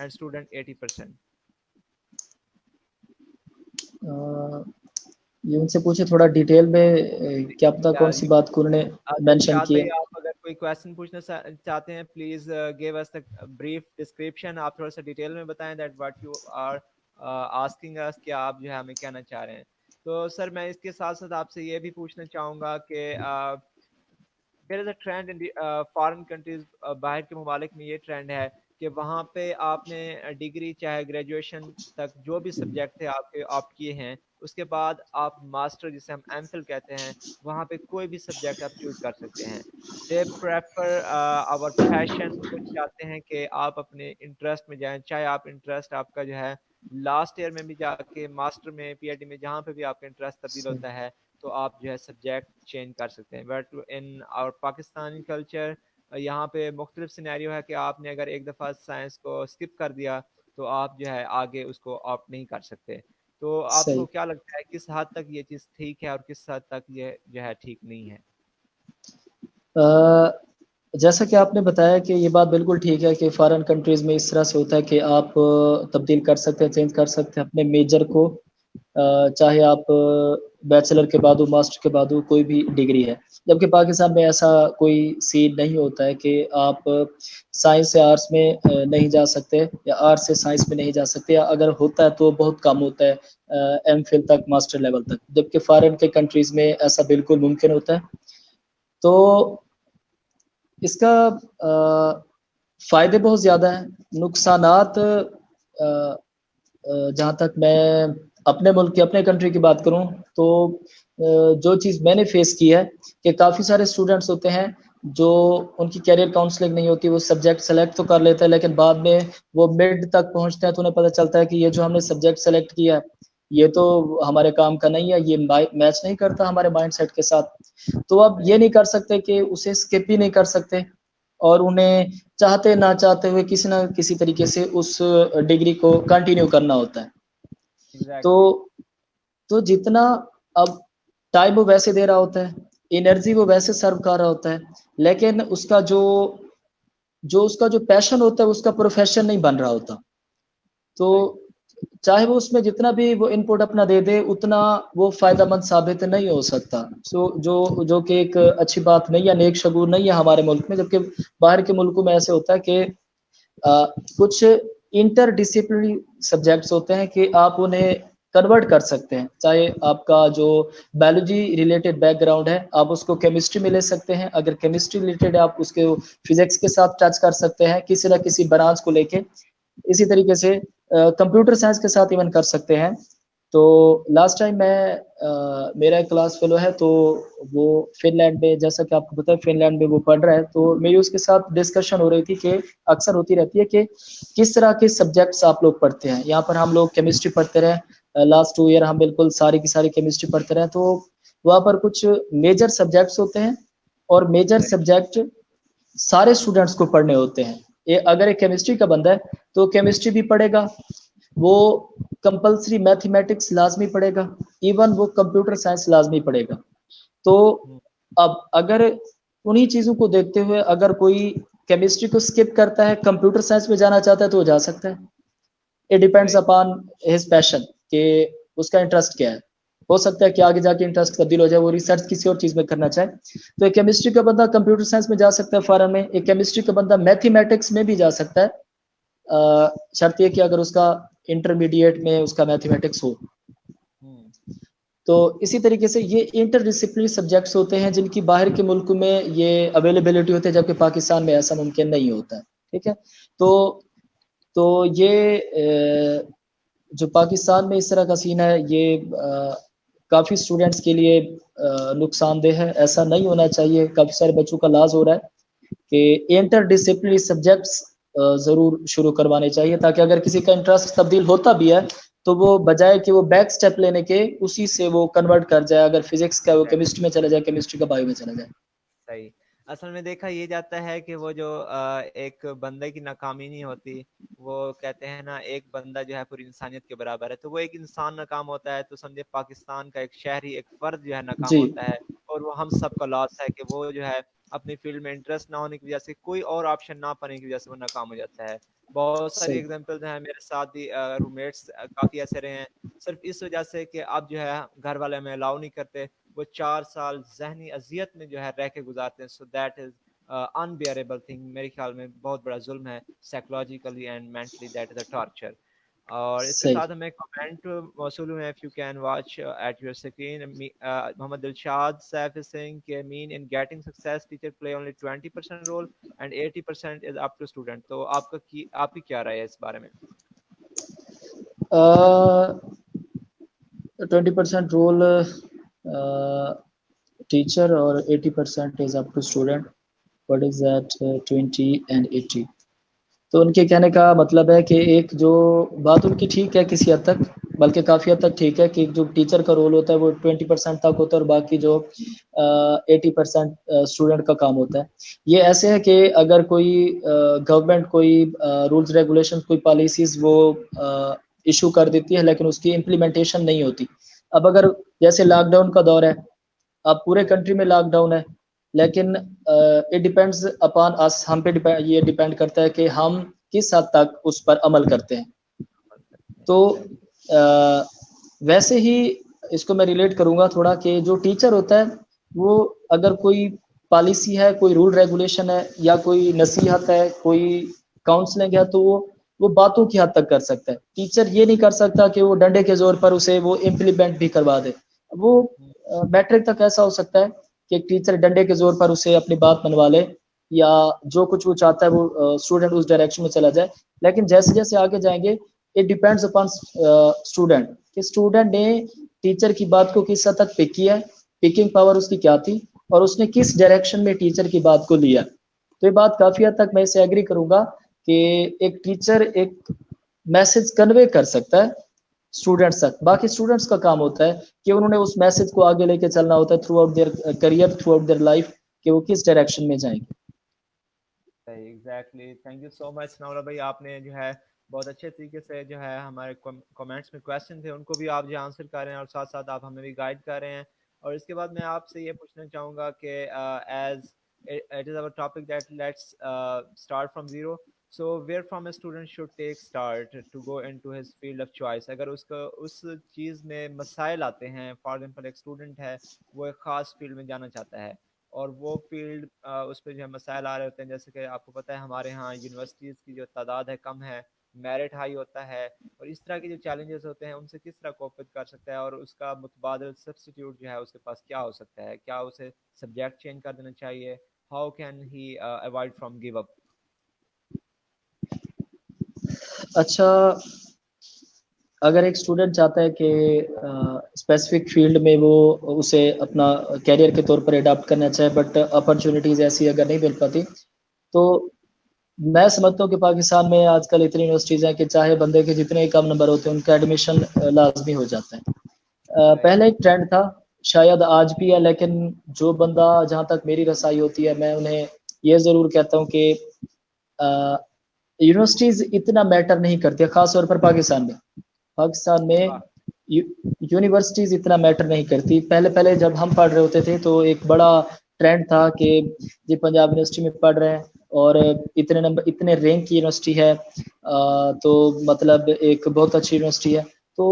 and student 80%. یہ ان سے پوچھے تھوڑا detail میں کیا پتا کون سی Yeah, بات کو انہوں نے مینشن دلشاد کی ہے. بھائی آپ اگر کوئی کویشچن پوچھنا چاہتے ہیں please give us brief description. آپ تھوڑا سا ڈیٹیل میں بتائیں that what you are asking us, کیا آپ جو ہے ہمیں کہنا چاہ رہے ہیں. تو سر میں اس کے ساتھ ساتھ آپ سے یہ بھی پوچھنا چاہوں گا کہ دیر از اے ٹرینڈ ان فارن کنٹریز، باہر کے ممالک میں یہ ٹرینڈ ہے کہ وہاں پہ آپ نے ڈگری چاہے گریجویشن تک جو بھی سبجیکٹ تھے آپ کے آپ کیے ہیں، اس کے بعد آپ ماسٹر جسے ہم ایم فل کہتے ہیں، وہاں پہ کوئی بھی سبجیکٹ آپ چوز کر سکتے ہیں. دے پریفر آور پیشن، وہ چاہتے ہیں کہ آپ اپنے انٹرسٹ میں جائیں، چاہے آپ انٹرسٹ آپ کا جو ہے لاسٹ ایئر میں بھی جا کے ماسٹر میں پی ایچ ڈی میں جہاں پہ بھی آپ کا انٹرسٹ تبدیل صحیح ہوتا ہے تو آپ جو ہے سبجیکٹ چینج کر سکتے ہیں. بٹ ان اور پاکستانی کلچر یہاں پہ مختلف سینیریو ہے کہ آپ نے اگر ایک دفعہ سائنس کو اسکپ کر دیا تو آپ جو ہے آگے اس کو آپٹ نہیں کر سکتے. تو آپ صحیح. کو کیا لگتا ہے کس حد تک یہ چیز ٹھیک ہے اور کس حد تک یہ جو ہے ٹھیک نہیں ہے؟ جیسا کہ آپ نے بتایا کہ یہ بات بالکل ٹھیک ہے کہ فارن کنٹریز میں اس طرح سے ہوتا ہے کہ آپ تبدیل کر سکتے ہیں، چینج کر سکتے ہیں اپنے میجر کو، چاہے آپ بیچلر کے بعد ہو، ماسٹر کے بعد ہو، کوئی بھی ڈگری ہے. جبکہ پاکستان میں ایسا کوئی سین نہیں ہوتا ہے کہ آپ سائنس سے آرٹس میں نہیں جا سکتے یا آرٹس سے سائنس میں نہیں جا سکتے، یا اگر ہوتا ہے تو بہت کم ہوتا ہے ایم فل تک، ماسٹر لیول تک. جبکہ فارن کے کنٹریز میں ایسا بالکل ممکن ہوتا ہے. تو اس کا فائدے بہت زیادہ ہیں. نقصانات جہاں تک میں اپنے ملک کی، اپنے کنٹری کی بات کروں تو جو چیز میں نے فیس کی ہے کہ کافی سارے اسٹوڈنٹس ہوتے ہیں جو ان کی کیریئر کاؤنسلنگ نہیں ہوتی، وہ سبجیکٹ سلیکٹ تو کر لیتے ہیں لیکن بعد میں وہ مڈ تک پہنچتے ہیں تو انہیں پتہ چلتا ہے کہ یہ جو ہم نے سبجیکٹ سلیکٹ کیا ہے یہ تو ہمارے کام کا نہیں ہے، یہ میچ نہیں کرتا ہمارے مائنڈ سیٹ کے ساتھ. تو اب یہ نہیں کر سکتے کہ اسے اسکپ بھی نہیں کر سکتے، اور انہیں چاہتے نہ چاہتے ہوئے کسی نہ کسی طریقے سے اس ڈگری کو کنٹینیو کرنا ہوتا ہے. تو ایگزیکٹلی. تو جتنا اب ٹائم وہ ویسے دے رہا ہوتا ہے، انرجی وہ ویسے سرو کر رہا ہوتا ہے، لیکن اس کا جو پیشن ہوتا ہے اس کا پروفیشن نہیں بن رہا ہوتا. تو صحیح. چاہے وہ اس میں جتنا بھی وہ ان پٹ اپنا دے دے اتنا وہ فائدہ مند ثابت نہیں ہو سکتا. جو کہ ایک اچھی بات نہیں ہے، نیک شگون نہیں ہے ہمارے ملک میں. جبکہ باہر کے ملکوں میں ایسے ہوتا ہے کہ کچھ انٹر ڈسپلنری سبجیکٹس ہوتے ہیں کہ آپ انہیں کنورٹ کر سکتے ہیں. چاہے آپ کا جو بایولوجی ریلیٹڈ بیک گراؤنڈ ہے آپ اس کو کیمسٹری میں لے سکتے ہیں، اگر کیمسٹری ریلیٹڈ آپ اس کے فزکس کے ساتھ ٹچ کر سکتے ہیں کسی نہ کسی برانچ کو لے کے. اسی طریقے سے کمپیوٹر سائنس کے ساتھ ایون کر سکتے ہیں. تو لاسٹ ٹائم میرا ایک کلاس فیلو ہے تو وہ فن لینڈ میں، جیسا کہ آپ کو پتا ہے فن لینڈ میں وہ پڑھ رہا ہے، تو میری اس کے ساتھ ڈسکشن ہو رہی تھی کہ اکثر ہوتی رہتی ہے کہ کس طرح کے سبجیکٹس آپ لوگ پڑھتے ہیں. یہاں پر ہم لوگ کیمسٹری پڑھتے رہے، لاسٹ 2 ایئر ہم بالکل ساری کی ساری کیمسٹری پڑھتے رہے. تو وہاں پر کچھ میجر سبجیکٹس ہوتے ہیں اور میجر سبجیکٹ سارے اسٹوڈنٹس کو پڑھنے ہوتے ہیں. اگر ایک کیمسٹری کا بندہ ہے تو کیمسٹری بھی پڑھے گا، وہ کمپلسری میتھمیٹکس لازمی پڑھے گا، ایون وہ کمپیوٹر سائنس لازمی پڑھے گا. تو اب اگر انہی چیزوں کو دیکھتے ہوئے اگر کوئی کیمسٹری کو اسکپ کرتا ہے، کمپیوٹر سائنس میں جانا چاہتا ہے تو وہ جا سکتا ہے. اٹ ڈیپینڈس صحیح. اپان ہز پیشن کہ اس کا انٹرسٹ کیا ہے. ہو سکتا ہے کہ آگے جا کے انٹرسٹ تبدیل ہو جائے، وہ ریسرچ کسی اور چیز میں کرنا چاہے. تو ایک کیمسٹری کا بندہ کمپیوٹر سائنس میں جا سکتا ہے فارن میں، ایک کیمسٹری کا بندہ میتھمیٹکس میں بھی جا سکتا ہے، شرط یہ کہ اگر اس کا انٹرمیڈیٹ میں اس کا میتھمیٹکس ہو. تو اسی طریقے سے یہ انٹر ڈسپلنری سبجیکٹس ہوتے ہیں جن کی باہر کے ملک میں یہ اویلیبلٹی ہوتی ہے، جبکہ پاکستان میں ایسا ممکن نہیں ہوتا ہے. ٹھیک ہے. تو یہ جو پاکستان میں اس طرح کا سین ہے یہ کافی اسٹوڈنٹس کے لیے نقصان دہ ہے. ایسا نہیں ہونا چاہیے. کافی سارے بچوں کا لاس ہو رہا ہے کہ انٹر ڈسپلنری سبجیکٹس ضرور شروع کروانے چاہیے، تاکہ اگر کسی کا انٹرسٹ تبدیل ہوتا بھی ہے تو وہ بجائے کہ وہ بیک سٹیپ لینے کے اسی سے وہ کنورٹ کر جائے. اگر فزکس کا وہ کیمسٹری میں چلا جائے، کیمسٹری کا بایو میں چلا جائے. صحیح. اصل میں دیکھا یہ جاتا ہے کہ وہ جو ایک بندے کی ناکامی نہیں ہوتی، وہ کہتے ہیں نا ایک بندہ جو ہے پوری انسانیت کے برابر ہے. تو وہ ایک انسان ناکام ہوتا ہے تو سمجھے پاکستان کا ایک شہری، ایک فرد جو ہے ناکام جی ہوتا ہے، اور وہ ہم سب کا لاس ہے کہ وہ جو ہے اپنی فیلڈ میں انٹرسٹ نہ ہونے کی وجہ سے، کوئی اور آپشن نہ پانے کی وجہ سے وہ ناکام ہو جاتا ہے. بہت ساری صحیح. ایگزامپلز ہیں میرے ساتھ بھی، روم میٹس کافی ایسے رہے ہیں صرف اس وجہ سے کہ اب جو ہے گھر والے ہمیں الاؤ نہیں کرتے. وہ 4 سال ذہنی اذیت میں جو ہے رہ کے گزارتے ہیں. So that is unbearable thing. میرے خیال میں بہت بڑا ظلم ہے، psychologically and mentally that is a torture. اور اس کے صحیح. ساتھ ہمیں کمنٹ موصول ہوئے ہیں. if you can watch at your screen, Muhammad Dilshad Saif is saying کہ mean in getting success teacher play only 20% role and 80% is up to student. تو آپ کی کیا رائے ہے اس بارے میں؟ 20% role teacher اور 80% is up to student. What is that 20 and 80? تو ان کے کہنے کا مطلب ہے کہ ایک جو بات ان کی ٹھیک ہے کسی حد تک، بلکہ کافی حد تک ٹھیک ہے کہ جو ٹیچر کا رول ہوتا ہے وہ 20% تک ہوتا ہے اور باقی جو 80% اسٹوڈنٹ کا کام ہوتا ہے. یہ ایسے ہے کہ اگر کوئی گورنمنٹ کوئی رولز ریگولیشن کوئی پالیسیز وہ ایشو کر دیتی ہے لیکن اس کی امپلیمنٹیشن نہیں ہوتی. اب اگر جیسے لاک ڈاؤن کا دور ہے، اب پورے کنٹری میں لاک ڈاؤن ہے، لیکن اٹ ڈیپینڈز اپان اس، ہم پہ یہ ڈیپینڈ کرتا ہے کہ ہم کس حد تک اس پر عمل کرتے ہیں. تو ویسے ہی اس کو میں ریلیٹ کروں گا تھوڑا کہ جو ٹیچر ہوتا ہے وہ اگر کوئی پالیسی ہے، کوئی رول ریگولیشن ہے یا کوئی نصیحت ہے، کوئی کاؤنسلنگ ہے، تو وہ باتوں کی حد تک کر سکتا ہے. ٹیچر یہ نہیں کر سکتا کہ وہ ڈنڈے کے زور پر اسے وہ امپلیمنٹ بھی کروا دے. وہ میٹرک تک ایسا ہو سکتا ہے کہ ایک ٹیچر ڈنڈے کے زور پر اسے اپنی بات منوا لے یا جو کچھ وہ چاہتا ہے وہ اسٹوڈنٹ اس ڈائریکشن میں چلا جائے. لیکن جیسے جیسے آگے جائیں گے اٹ ڈیپینڈز اپان اسٹوڈنٹ کہ اسٹوڈنٹ نے ٹیچر کی بات کو کس حد تک پک کیا ہے، پکنگ پاور اس کی کیا تھی اور اس نے کس ڈائریکشن میں ٹیچر کی بات کو لیا. تو یہ بات کافی حد تک میں اسے ایگری کروں گا کہ ایک ٹیچر ایک میسج کنوے کر سکتا ہے اسٹوڈنٹس تک. باقی اسٹوڈنٹس کا کام ہوتا ہے کہ انہوں نے اس میسج کو آگے لے کے چلنا ہوتا ہے through out there career, through out there life, کہ وہ کس ڈائریکشن میں جائیں گے. ایگزیکٹلی. تھینک یو سو مچ نولا بھائی. آپ نے جو ہے بہت اچھے طریقے سے جو ہے ہمارے کمنٹس میں کویشچن تھے ان کو بھی آپ جو آنسر کر رہے ہیں اور ساتھ ساتھ آپ ہمیں بھی گائیڈ کر رہے ہیں. اور اس کے بعد میں آپ سے یہ پوچھنا چاہوں گا کہ as it is our topic that let's start from zero. So where from a student should take start to go into his field of choice. اگر اس چیز میں مسائل آتے ہیں، فار ایگزامپل ایک اسٹوڈنٹ ہے وہ ایک خاص فیلڈ میں جانا چاہتا ہے اور وہ فیلڈ اس پہ جو ہے مسائل آ رہے ہوتے ہیں، جیسے کہ آپ کو پتہ ہے ہمارے ہاں یونیورسٹیز کی جو تعداد ہے کم ہے، میرٹ ہائی ہوتا ہے، اور اس طرح کے جو چیلنجز ہوتے ہیں ان سے کس طرح کوپ کر سکتا ہے اور اس کا متبادل سبسٹیٹیوٹ جو ہے اس کے پاس کیا ہو سکتا ہے؟ کیا اسے سبجیکٹ چینج کر دینا چاہیے؟ How can he avoid from give up? اچھا، اگر ایک اسٹوڈنٹ چاہتا ہے کہ اسپیسیفک فیلڈ میں وہ اسے اپنا کیریئر کے طور پر اڈاپٹ کرنا چاہے بٹ اپرچونیٹیز ایسی اگر نہیں مل پاتی، تو میں سمجھتا ہوں کہ پاکستان میں آج کل اتنی یونیورسٹیز ہیں کہ چاہے بندے کے جتنے کم نمبر ہوتے ہیں ان کا ایڈمیشن لازمی ہو جاتا ہے. پہلے ایک ٹرینڈ تھا، شاید آج بھی ہے، لیکن جو بندہ جہاں تک میری رسائی ہوتی ہے میں انہیں یہ ضرور کہتا ہوں کہ یونیورسٹیز اتنا میٹر نہیں کرتی، خاص طور پر پاکستان میں یونیورسٹیز اتنا میٹر نہیں کرتی. پہلے جب ہم پڑھ رہے ہوتے تھے تو ایک بڑا ٹرینڈ تھا کہ یہ پنجاب یونیورسٹی میں پڑھ رہے ہیں اور اتنے نمبر اتنے رینک کی یونیورسٹی ہے، تو مطلب ایک بہت اچھی یونیورسٹی ہے. تو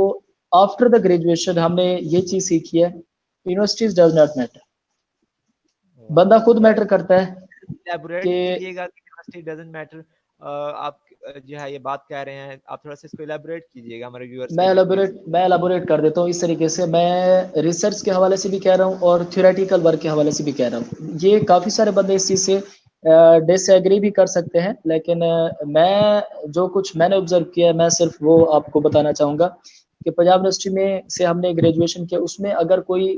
آفٹر دا گریجویشن ہم نے یہ چیز سیکھی ہے، یونیورسٹیز ڈز ناٹ میٹر، بندہ خود میٹر کرتا ہے ایلیبوریٹ کہ کیجیے گا کہ یونیورسٹی ڈزنٹ میٹر. آپ جو ہے یہ بات کہہ رہے ہیں، آپ تھوڑا سا اس کو ایلیبوریٹ کیجیے گا ہمارے ویورز کے لیے پلیز. میں ایلیبوریٹ کر دیتا ہوں اس طریقے سے. میں ریسرچ کے حوالے سے بھی کہہ رہا ہوں اور تھیوریٹیکل ورک کے حوالے سے بھی کہہ رہا ہوں. یہ کافی سارے بندے اس چیز سے ڈس ایگری بھی کر سکتے ہیں، لیکن میں جو کچھ میں نے آبزرو کیا ہے میں صرف وہ آپ کو بتانا چاہوں گا کہ پنجاب یونیورسٹی میں سے ہم نے گریجویشن کیا، اس میں اگر کوئی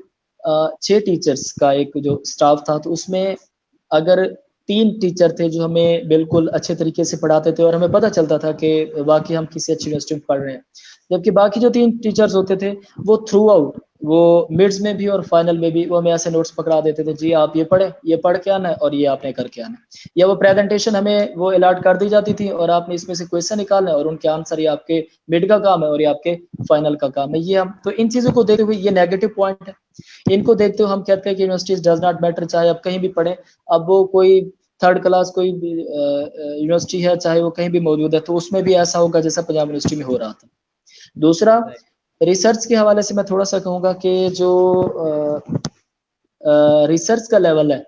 6 ٹیچرز کا ایک جو سٹاف تھا تو اس میں اگر 3 ٹیچر تھے جو ہمیں بالکل اچھے طریقے سے پڑھاتے تھے اور ہمیں پتہ چلتا تھا کہ واقعی ہم کسی اچھی یونیورسٹی میں پڑھ رہے ہیں، جبکہ باقی جو 3 ٹیچرز ہوتے تھے وہ تھرو آؤٹ، وہ مڈز میں بھی اور فائنل میں بھی وہ ہمیں ایسے نوٹس پکڑا دیتے تھے، جی آپ یہ پڑھیں، یہ پڑھ کے آنا ہے اور یہ آپ نے کر کے آنا ہے، یا وہ پریزنٹیشن ہمیں وہ الاٹ کر دی جاتی تھی اور آپ نے اس میں سے کوئسچن نکالنا ہے اور ان کے آنسر یہ آپ کے مڈ کا کام ہے اور یہ آپ کے فائنل کا کام ہے. یہ ہم تو ان چیزوں کو دیکھتے ہوئے یہ نیگیٹو پوائنٹ ہے، ان کو دیکھتے ہوئے ہم کہتے ہیں کہ یونیورسٹیز ڈز ناٹ میٹر، چاہے آپ کہیں بھی پڑھیں. اب وہ کوئی 3rd کلاس کوئی یونیورسٹی ہے چاہے وہ کہیں بھی موجود ہے تو اس میں بھی ایسا ہوگا جیسا پنجاب یونیورسٹی میں ہو رہا تھا. دوسرا، ریسرچ کے حوالے سے میں تھوڑا سا کہوں گا کہ جو ریسرچ کا لیول ہے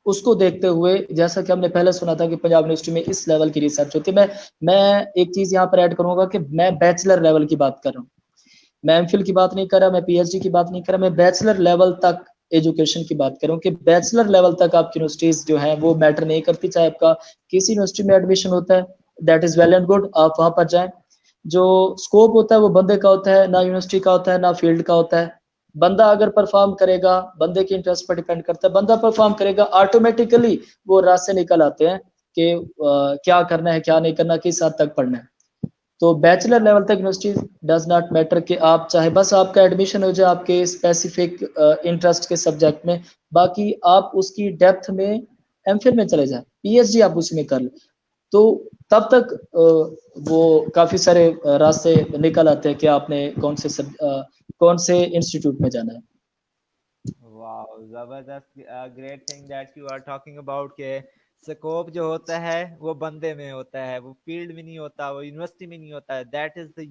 اس کو دیکھتے ہوئے جیسا کہ ہم نے پہلے سنا تھا کہ پنجاب یونیورسٹی میں اس لیول کی ریسرچ ہوتی ہے. میں ایک چیز یہاں پر ایڈ کروں گا کہ میں بیچلر لیول کی بات کر رہا ہوں, میں ایم فل کی بات نہیں کر رہا, میں پی ایچ ڈی کی بات نہیں کر رہا, میں بیچلر لیول تک ایجوکیشن کی بات کروں کہ بیچلر لیول تک آپ کی یونیورسٹیز جو ہیں وہ میٹر نہیں کرتی. چاہے آپ کا کسی یونیورسٹی میں ایڈمیشن ہوتا ہے, that is well and good, آپ وہاں پر جائیں. جو اسکوپ ہوتا ہے وہ بندے کا ہوتا ہے, نہ یونیورسٹی کا ہوتا ہے نہ فیلڈ کا ہوتا ہے. بندہ اگر پرفارم کرے گا, بندے کے انٹرسٹ پر ڈیپینڈ کرتا ہے, بندہ پرفارم کرے گا آٹومیٹیکلی وہ راستے نکل آتے ہیں کہ کیا کرنا ہے کیا نہیں کرنا, کس حد تک پڑھنا ہے. تو بیچلر لیول تک یونیورسٹی ڈز ناٹ میٹر کہ آپ چاہے بس آپ کا ایڈمیشن ہو جائے آپ کے اسپیسیفک انٹرسٹ کے سبجیکٹ میں, باقی آپ اس کی ڈیپتھ میں ایم فل میں چلے جائیں, پی ایچ ڈی آپ اس میں کر لیں, تو تب تک وہ کافی سارے راستے نکل آتے ہیں کہ آپ نے کون سے انسٹیٹیوٹ میں جانا ہے. واو, زبردست, great thing that you are talking about کہ سکوپ جو ہوتا ہے وہ بندے میں ہوتا ہے, وہ فیلڈ میں نہیں ہوتا, وہ یونیورسٹی میں نہیں ہوتا ہے. دیٹ از دا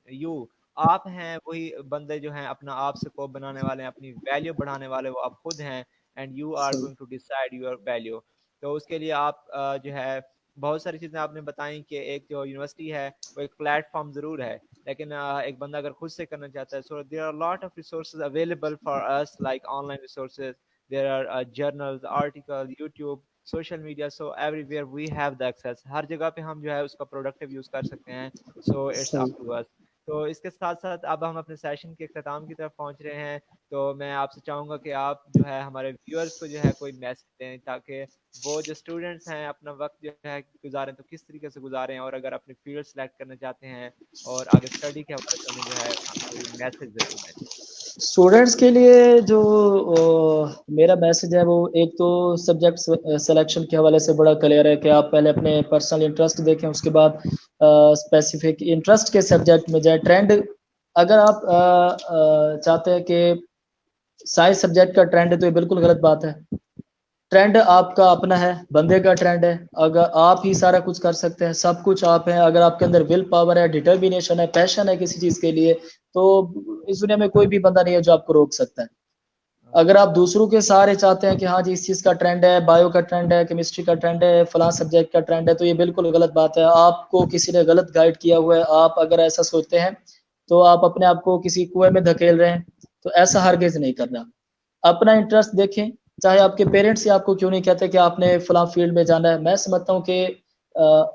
یو آپ ہیں وہی بندے جو ہیں اپنا آپ سکوپ بنانے والے ہیں, اپنی ویلیو بڑھانے والے وہ آپ خود ہیں, and you are going to decide your value. تو اس کے لیے آپ جو ہے بہت ساری چیزیں آپ نے بتائیں کہ ایک جو یونیورسٹی ہے وہ ایک پلیٹ فارم ضرور ہے, لیکن ایک بندہ اگر خود سے کرنا چاہتا ہے, so there are a lot of resources available for us like online resources, there are journals, articles, YouTube, social media, so everywhere we have the access. ہر جگہ پہ ہم جو ہے اس کا پروڈکٹیو یوز کر سکتے ہیں, so it's up to us. تو اس کے ساتھ ساتھ اب ہم اپنے سیشن کے اختتام کی طرف پہنچ رہے ہیں, تو میں آپ سے چاہوں گا کہ آپ جو ہے ہمارے ویورز کو جو ہے کوئی میسج دیں تاکہ وہ جو اسٹوڈنٹس ہیں اپنا وقت جو ہے گزاریں تو کس طریقے سے گزاریں, اور اگر اپنی فیلڈ سلیکٹ کرنا چاہتے ہیں اور آگے اسٹڈی کے حوالے سے انہیں جو ہے کوئی میسج ضرور دیں. اسٹوڈینٹس کے لیے جو میرا میسج ہے وہ ایک تو سبجیکٹ سلیکشن کے حوالے سے بڑا کلیئر ہے کہ آپ پہلے اپنے پرسنل انٹرسٹ دیکھیں, اس کے بعد اسپیسیفک انٹرسٹ کے سبجیکٹ میں جائیں. ٹرینڈ اگر آپ چاہتے ہیں کہ سائنس سبجیکٹ کا ٹرینڈ ہے تو یہ بالکل غلط بات ہے. ٹرینڈ آپ کا اپنا ہے, بندے کا ٹرینڈ ہے. اگر آپ ہی سارا کچھ کر سکتے ہیں, سب کچھ آپ ہیں, اگر آپ کے اندر ول پاور ہے, ڈٹرمینیشن ہے, پیشن ہے کسی چیز کے لیے, تو اس دنیا میں کوئی بھی بندہ نہیں ہے جو آپ کو روک سکتا ہے. اگر آپ دوسروں کے سہارے چاہتے ہیں کہ ہاں جی اس چیز کا ٹرینڈ ہے, بایو کا ٹرینڈ ہے, کیمسٹری کا ٹرینڈ ہے, فلاں سبجیکٹ کا ٹرینڈ ہے, تو یہ بالکل غلط بات ہے. آپ کو کسی نے غلط گائیڈ کیا ہوا ہے. آپ اگر ایسا سوچتے ہیں تو آپ اپنے آپ کو کسی کنویں میں دھکیل رہے ہیں, تو ایسا ہرگز نہیں کرنا. اپنا انٹرسٹ دیکھیں, چاہے آپ کے پیرنٹس ہی آپ کو کیوں نہیں کہتے کہ آپ نے فلاں فیلڈ میں جانا ہے. میں سمجھتا ہوں کہ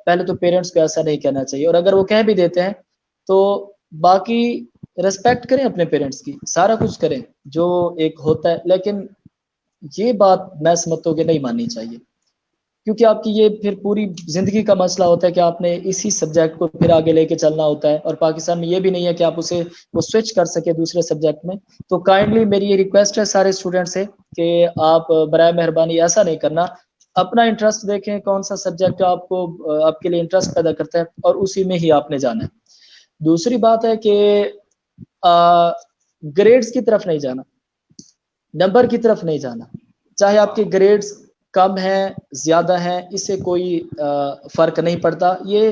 پہلے تو پیرنٹس کو ایسا نہیں کہنا چاہیے, اور اگر وہ کہہ بھی دیتے ہیں تو باقی ریسپیکٹ کریں اپنے پیرنٹس کی, سارا کچھ کریں جو ایک ہوتا ہے, لیکن یہ بات میں سمجھتا ہوں کہ نہیں ماننی چاہیے, کیونکہ آپ کی یہ پھر پوری زندگی کا مسئلہ ہوتا ہے کہ آپ نے اسی سبجیکٹ کو پھر آگے لے کے چلنا ہوتا ہے, اور پاکستان میں یہ بھی نہیں ہے کہ آپ اسے وہ سوئچ کر سکے دوسرے سبجیکٹ میں. تو کائنڈلی میری یہ ریکویسٹ ہے سارے اسٹوڈنٹ سے کہ آپ برائے مہربانی ایسا نہیں کرنا, اپنا انٹرسٹ دیکھیں کون سا سبجیکٹ آپ کو آپ کے لیے انٹرسٹ پیدا کرتا ہے اور اسی میں ہی آپ نے جانا ہے. دوسری بات ہے کہ گریڈز کی طرف نہیں جانا, نمبر کی طرف نہیں جانا. چاہے آپ کے گریڈز کم ہیں زیادہ ہیں, اس سے کوئی فرق نہیں پڑتا. یہ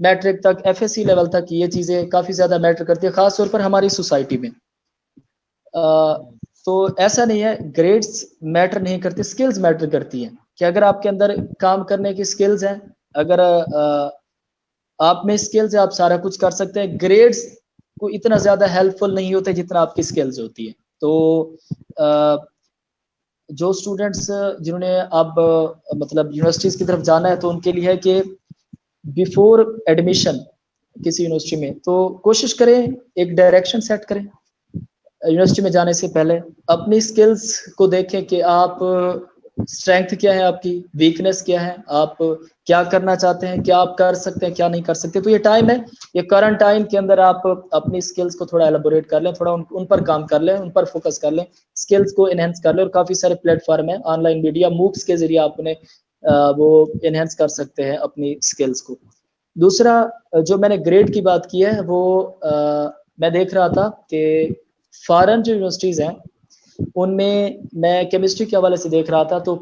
میٹرک تک, ایف ایس سی لیول تک یہ چیزیں کافی زیادہ میٹر کرتی ہے, خاص طور پر ہماری سوسائٹی میں. تو ایسا نہیں ہے, گریڈز میٹر نہیں کرتی, سکلز میٹر کرتی ہیں. کہ اگر آپ کے اندر کام کرنے کی سکلز ہیں, اگر آپ میں سکلز ہے, آپ سارا کچھ کر سکتے ہیں. گریڈز کو اتنا زیادہ ہیلپ فل نہیں ہوتے جتنا آپ کی سکلز ہوتی ہیں. تو جو اسٹوڈنٹس جنہوں نے اب مطلب یونیورسٹیز کی طرف جانا ہے, تو ان کے لیے ہے کہ بیفور ایڈمیشن کسی یونیورسٹی میں تو کوشش کریں ایک ڈائریکشن سیٹ کریں. یونیورسٹی میں جانے سے پہلے اپنی سکلز کو دیکھیں کہ آپ اسٹرینتھ کیا ہے, آپ کی ویکنیس کیا ہے, آپ کیا کرنا چاہتے ہیں, کیا آپ کر سکتے ہیں, کیا نہیں کر سکتے. تو یہ ٹائم ہے, یہ کرنٹ ٹائم کے اندر آپ اپنی سکلز کو تھوڑا ایلیبوریٹ کر لیں, تھوڑا ان پر کام کر لیں, ان پر فوکس کر لیں, سکلز کو انہینس کر لیں. اور کافی سارے پلیٹ فارم ہیں آن لائن میڈیا, موکس کے ذریعے آپ نے وہ انہینس کر سکتے ہیں اپنی سکلز کو. دوسرا جو میں نے گریڈ کی بات کی ہے, وہ میں دیکھ رہا تھا کہ فارن جو یونیورسٹیز ہیں ان میں کیمسٹری کے حوالے سے دیکھ رہا تھا, تو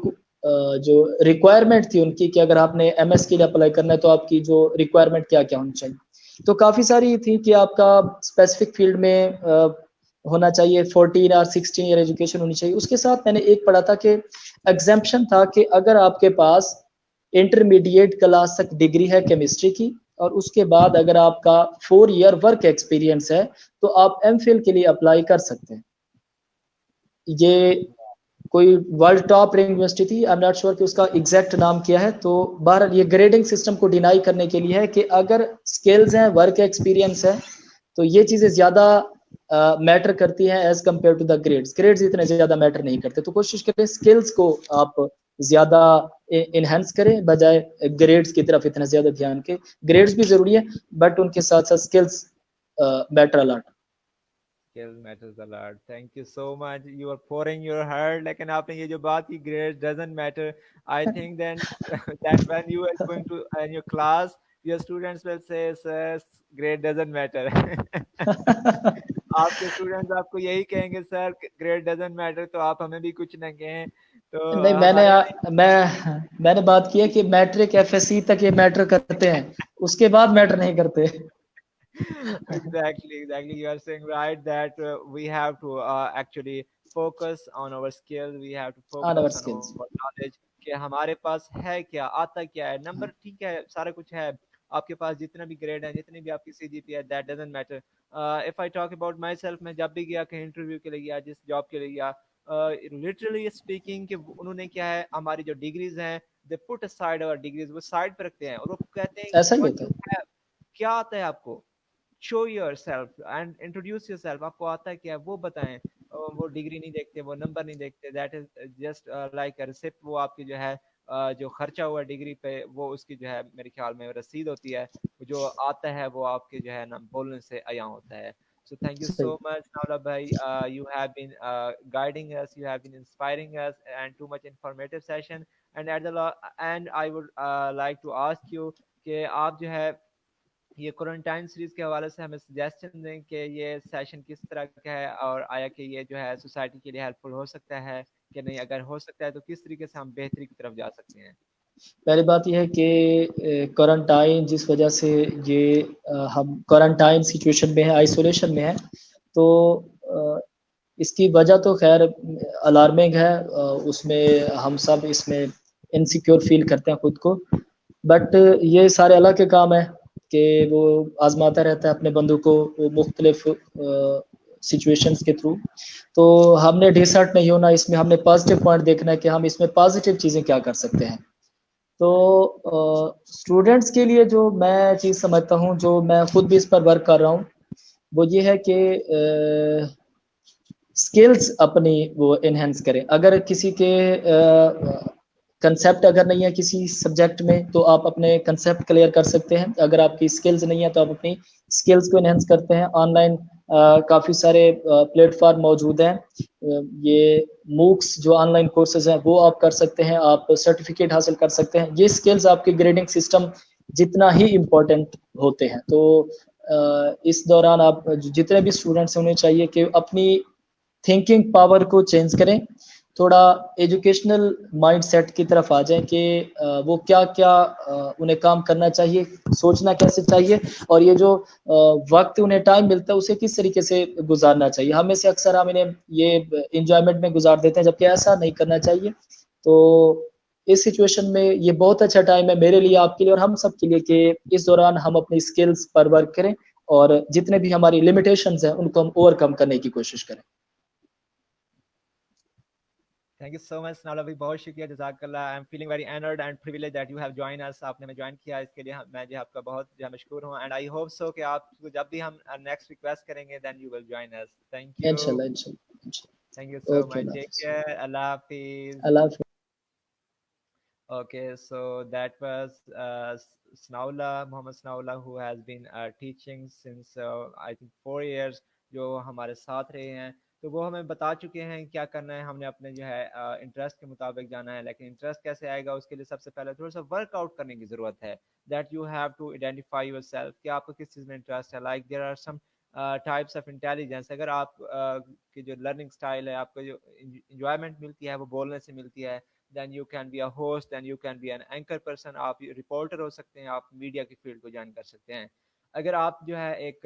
جو ریکوائرمنٹ تھی ان کی کہ اگر آپ نے ایم ایس کے لیے اپلائی کرنا ہے تو آپ کی جو ریکوائرمنٹ کیا کیا ہونی چاہیے, تو کافی ساری تھی کہ آپ کا اسپیسیفک فیلڈ میں ہونا چاہیے, 14 اور 16 ایئر ایجوکیشن ہونی چاہیے. اس کے ساتھ میں نے ایک پڑھا تھا کہ ایگزمپشن تھا کہ اگر آپ کے پاس انٹرمیڈیٹ کلاس تک ڈگری ہے کیمسٹری کی, اور اس کے بعد اگر آپ کا 4 ایئر ورک ایکسپیرینس ہے, تو آپ ایم فل کے لیے اپلائی کر سکتے ہیں. یہ کوئی ورلڈ ٹاپ رینک یونیورسٹی تھی, آئی ایم ناٹ شیور کہ اس کا ایگزیکٹ نام کیا ہے. تو بہرحال یہ گریڈنگ سسٹم کو ڈینائی کرنے کے لیے ہے کہ اگر سکلز ہیں, ورک ایکسپیرینس ہے, تو یہ چیزیں زیادہ میٹر کرتی ہیں as compare to the grades. Grades اتنے زیادہ میٹر نہیں کرتے. تو کوشش کریں سکلز کو آپ زیادہ انہینس کریں بجائے گریڈز کی طرف اتنا زیادہ دھیان کے. گریڈز بھی ضروری ہے بٹ ان کے ساتھ ساتھ skills matter a lot. Skill matters a lot. Thank you so much. You are pouring your heart. لیکن آپ نے یہ جو بات کی grades doesn't matter. I think then that when you are going to in your class, your students will say, sir, grade doesn't matter. آپ کے students آپ کو یہی کہیں گے سر گریڈ ڈزنٹ میٹر, تو آپ ہمیں بھی کچھ نہ کہیں. تو نہیں, ہمارے میں نے بات کی ہے کہ میٹرک ایف ایس سی تک یہ میٹر کرتے ہیں, اس کے بعد میٹر نہیں کرتے. exactly you are saying right that we have to actually focus on our skill, we have to on over focus on skills. our knowledge کہ ہمارے پاس ہے کیا, آتا کیا ہے. نمبر ٹھیک ہے, سارا کچھ ہے آپ کے پاس, جتنا بھی گریڈ ہے, جتنی بھی آپ کی سی جی پی ہے, that doesn't matter. if I talk about myself, میں جب بھی گیا کہیں انٹرویو کے لیے گیا, جس جاب کے لیے گیا, literally speaking کہ انہوں نے کیا ہے, ہماری جو ڈگریز ہیں, they put aside our degrees, وہ سائڈ پہ رکھتے ہیں اور وہ کہتے ہیں ایسا ہی what ہوتا you ہے. have, کیا آتا ہے آپ کو, show your self and introduce your self, آپ کو آتا ہے کیا وہ بتائیں. وہ ڈگری نہیں دیکھتے, وہ نمبر نہیں دیکھتے, that is just like a ریسپٹ. وہ آپ کی جو ہے جو خرچہ ہوا ڈگری پہ, وہ اس کی جو ہے میرے خیال میں رسید ہوتی ہے. جو آتا ہے وہ آپ کے جو ہے نا بولنے سے عیاں ہوتا ہے. So thank you so صحیح. much, Naula bhai. You have been guiding us, you have been inspiring us, and too much informative session. And at the end, I would like to ask you کہ آپ جو ہے یہ quarantine series کے حوالے سے ہمیں سجیسشن دیں کہ یہ سیشن کس طرح کا ہے, اور آیا کہ یہ جو ہے سوسائٹی کے لیے ہیلپ فل ہو سکتا ہے کہ نہیں, اگر ہو سکتا ہے تو کس طریقے سے ہم بہتری کی طرف جا سکتے ہیں. پہلی بات یہ ہے کہ کوارنٹائن جس وجہ سے یہ ہم کوارنٹائن سچویشن میں ہیں, آئسولیشن میں ہیں, تو اس کی وجہ تو خیر الارمنگ ہے. اس میں ہم سب اس میں انسیکیور فیل کرتے ہیں خود کو, بٹ یہ سارے اللہ کے کام ہے کہ وہ آزماتا رہتا ہے اپنے بندوں کو وہ مختلف سچویشنز کے تھرو. تو ہم نے ڈسہارٹ نہیں ہونا اس میں, ہم نے پازیٹیو پوائنٹ دیکھنا ہے کہ ہم اس میں پازیٹیو چیزیں کیا کر سکتے ہیں. تو اسٹوڈنٹس کے لیے جو میں چیز سمجھتا ہوں, جو میں خود بھی اس پر ورک کر رہا ہوں, وہ یہ ہے کہ سکلز اپنی وہ انہینس کریں. اگر کسی کے کنسیپٹ اگر نہیں ہے کسی سبجیکٹ میں, تو آپ اپنے کنسیپٹ کلیئر کر سکتے ہیں. اگر آپ کی سکلز نہیں ہے تو آپ اپنی سکلز کو انہینس کرتے ہیں. آن لائن کافی سارے پلیٹ فارم موجود ہیں. یہ موکس جو آن لائن کورسز ہیں وہ آپ کر سکتے ہیں, آپ سرٹیفکیٹ حاصل کر سکتے ہیں. یہ سکلز آپ کے گریڈنگ سسٹم جتنا ہی امپورٹنٹ ہوتے ہیں. تو اس دوران آپ جتنے بھی اسٹوڈنٹس ہیں انہیں چاہیے کہ اپنی تھنکنگ پاور کو چینج کریں, تھوڑا ایجوکیشنل مائنڈ سیٹ کی طرف آ جائیں کہ وہ کیا کیا انہیں کام کرنا چاہیے, سوچنا کیسے چاہیے, اور یہ جو وقت انہیں ٹائم ملتا ہے اسے کس طریقے سے گزارنا چاہیے. ہم میں سے اکثر ہم انہیں یہ انجوائمنٹ میں گزار دیتے ہیں, جبکہ ایسا نہیں کرنا چاہیے. تو اس سچویشن میں یہ بہت اچھا ٹائم ہے میرے لیے, آپ کے لیے اور ہم سب کے لیے, کہ اس دوران ہم اپنی سکلز پر ورک کریں اور جتنے بھی ہماری لمیٹیشنز ہیں ان کو ہم اوور کم کرنے کی کوشش کریں. تھینک یو سو مچ نالا بھائی, بہت شکریہ, جزاک اللہ. I am feeling very honoured and privilege that you have join us, آپ نے ہمیں جوائن کیا, اس کے لیے میں جو آپ کا بہت جو مشکور ہوں. اینڈ آئی ہوپ سو کہ آپ کو جب بھی ہم نیکسٹ ریکویسٹ کریں گے then you will join us. Thank you, انشاءاللہ انشاءاللہ. Thank you so okay, much, اللہ ٹیک حافظ. کیئر, اللہ حافظ. اللہ حافظ. Okay, so that was Snaula, Muhammad Snaula, who has been teaching since I think 4 years, جو ہمارے ساتھ رہے ہیں. تو وہ ہمیں بتا چکے ہیں کیا کرنا ہے. ہم نے اپنے جو ہے انٹرسٹ کے مطابق جانا ہے, لیکن انٹرسٹ کیسے آئے گا اس کے لیے سب سے پہلے تھوڑا سا ورک آؤٹ کرنے کی ضرورت ہے. That you have to identify your self کہ آپ کو کس چیز میں انٹرسٹ ہے. Like there are some types of intelligence. اگر آپ کی جو لرننگ اسٹائل ہے, آپ کو جو انجوائمنٹ ملتی ہے وہ بولنے سے ملتی ہے, then you can be a host, then you can be an anchor person, آپ رپورٹر ہو سکتے ہیں, آپ میڈیا کی فیلڈ کو جوائن کر سکتے ہیں. اگر آپ جو ہے ایک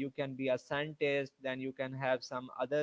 you can be a scientist, then you can have some other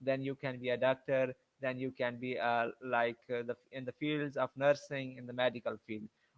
then you can be a doctor, then you can be the in the fields of nursing, in the medical field.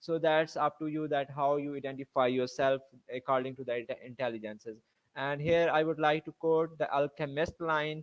So that's up to you that how you identify yourself according to the intelligences. And here I would like to quote the Alchemist line.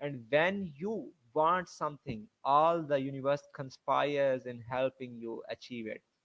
and when you want something, all the universe conspires in helping you achieve it.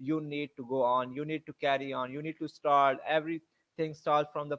you need to go on, you need to carry on, you need to start. Everything starts from the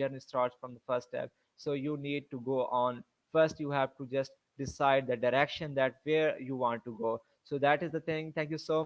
journey starts from the first step. So you need to go on. First you have to just decide the direction that where you want to go. So that is the thing. Thank you so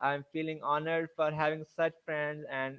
I'm feeling honored for having such friends. And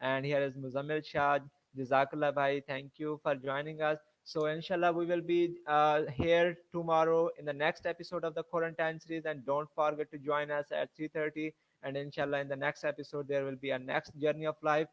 And here is Muzammil Shah. Jazakallah bhai, thank you for joining us. So inshallah we will be here tomorrow in the next episode of the quarantine series, and don't forget to join us at 3:30. And inshallah in the next episode there will be a next journey of life,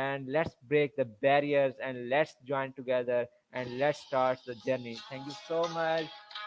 and let's break the barriers and let's join together and let's start the journey. Thank you so much.